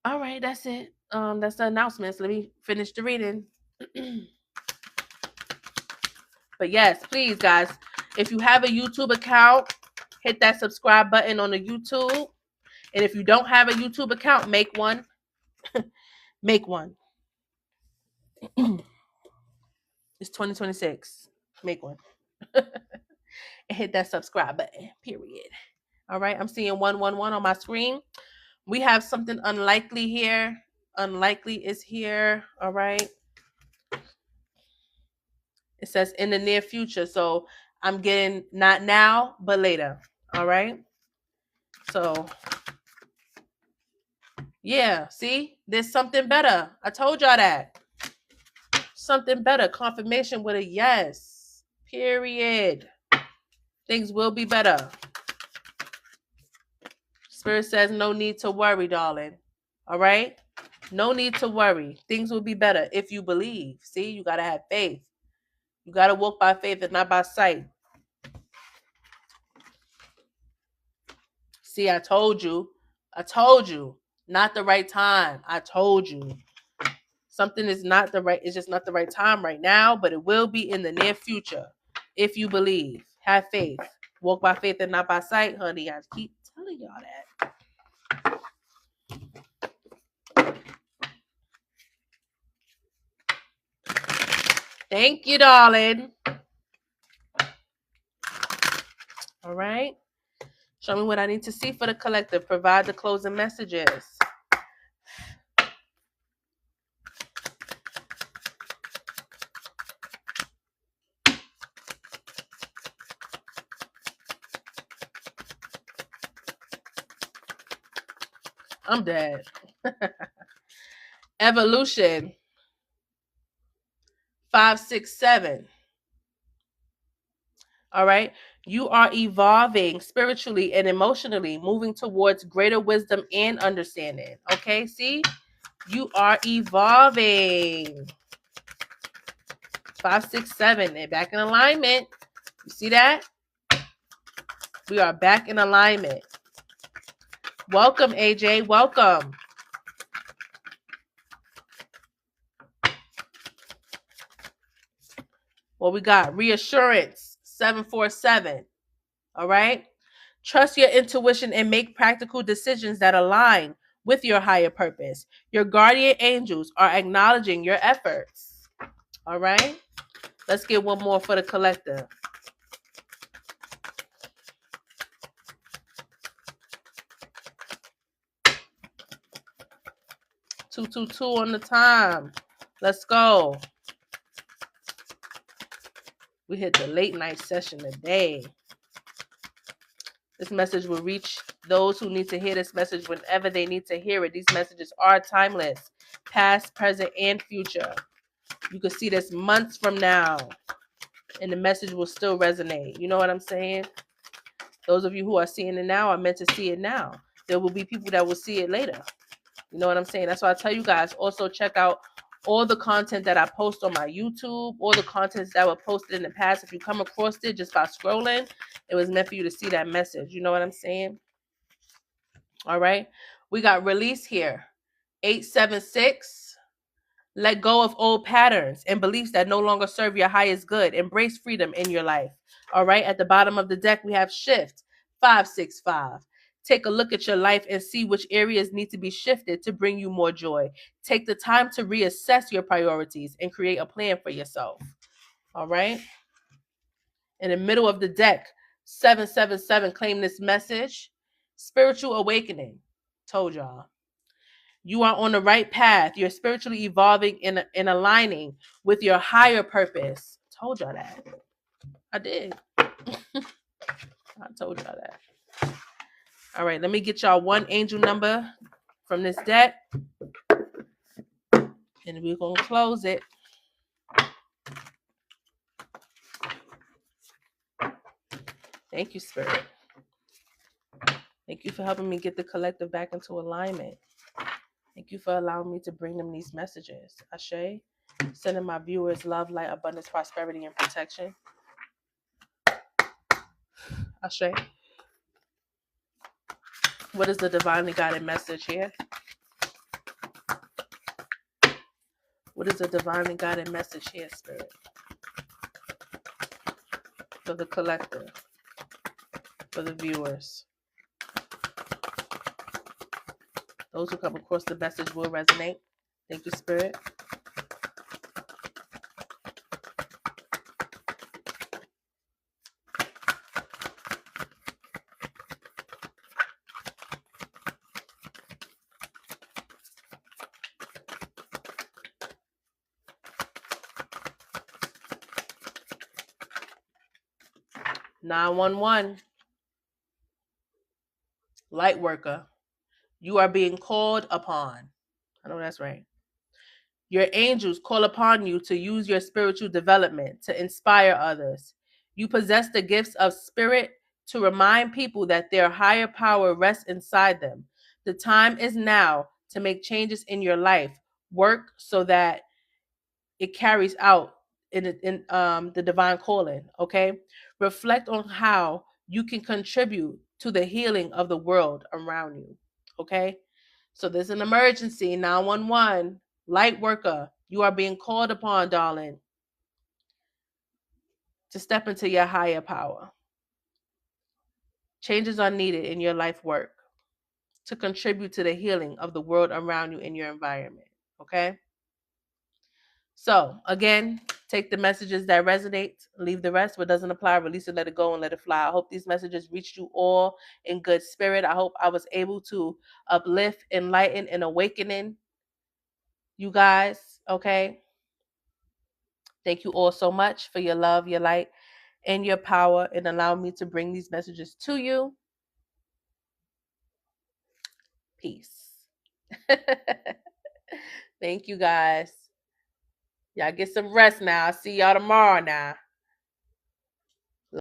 All right, that's it. That's the announcements. Let me finish the reading. But yes, please, guys, if you have a YouTube account, hit that subscribe button on the YouTube. And if you don't have a YouTube account, make one. Make one. It's 2026. Make one. And hit that subscribe button, period. All right, I'm seeing 111 on my screen. We have something unlikely here. Unlikely is here. All right. It says in the near future. So I'm getting not now, but later. All right. So yeah, see, there's something better. I told y'all that. Something better. Confirmation with a yes. Period. Things will be better. Spirit says no need to worry, darling. All right? No need to worry. Things will be better if you believe. See, you got to have faith. You got to walk by faith and not by sight. See, I told you. I told you. Not the right time. I told you. Something is not the right, it's just not the right time right now, but it will be in the near future. If you believe. Have faith. Walk by faith and not by sight, honey. I keep telling y'all that. Thank you, darling. All right. Show me what I need to see for the collective. Provide the closing messages. I'm dead. Evolution. 5, 6, 7. All right. You are evolving spiritually and emotionally, moving towards greater wisdom and understanding. Okay. See, you are evolving. 5, 6, 7. They're back in alignment. You see that? We are back in alignment. Welcome, AJ. Welcome. Well, we got reassurance, 747. All right. Trust your intuition and make practical decisions that align with your higher purpose. Your guardian angels are acknowledging your efforts. All right. Let's get one more for the collective. 222 on the time. Let's go. We hit the late night session today. This message will reach those who need to hear this message whenever they need to hear it. These messages are timeless, past, present, and future. You can see this months from now, and the message will still resonate. You know what I'm saying? Those of you who are seeing it now are meant to see it now. There will be people that will see it later. You know what I'm saying? That's why I tell you guys, also check out all the content that I post on my YouTube, all the contents that were posted in the past. If you come across it just by scrolling, it was meant for you to see that message. You know what I'm saying? All right. We got release here. 876. Let go of old patterns and beliefs that no longer serve your highest good. Embrace freedom in your life. All right. At the bottom of the deck, we have shift. 565. Take a look at your life and see which areas need to be shifted to bring you more joy. Take the time to reassess your priorities and create a plan for yourself. All right. In the middle of the deck, 777. Claim this message. Spiritual awakening. Told y'all. You are on the right path. You're spiritually evolving and aligning with your higher purpose. Told y'all that. I did. I told y'all that. All right, let me get y'all one angel number from this deck. And we're going to close it. Thank you, Spirit. Thank you for helping me get the collective back into alignment. Thank you for allowing me to bring them these messages. Ashe, sending my viewers love, light, abundance, prosperity, and protection. Ashe. What is the divinely guided message here? What is the divinely guided message here, Spirit? For the collective, for the viewers. Those who come across the message will resonate. Thank you, Spirit. (911) Light worker, you are being called upon. I know that's right. Your angels call upon you to use your spiritual development to inspire others. You possess the gifts of spirit to remind people that their higher power rests inside them. The time is now to make changes in your life. Work so that it carries out in the divine calling. Okay, reflect on how you can contribute to the healing of the world around you. Okay, so there's an emergency. 911, light worker, you are being called upon, darling, to step into your higher power. Changes are needed in your life work to contribute to the healing of the world around you in your environment. Okay, so again, take the messages that resonate, leave the rest. What doesn't apply, release it, let it go, and let it fly. I hope these messages reached you all in good spirit. I hope I was able to uplift, enlighten, and awakening you guys. Okay. Thank you all so much for your love, your light, and your power, and allow me to bring these messages to you. Peace. Thank you guys. Y'all get some rest now. I'll see y'all tomorrow now.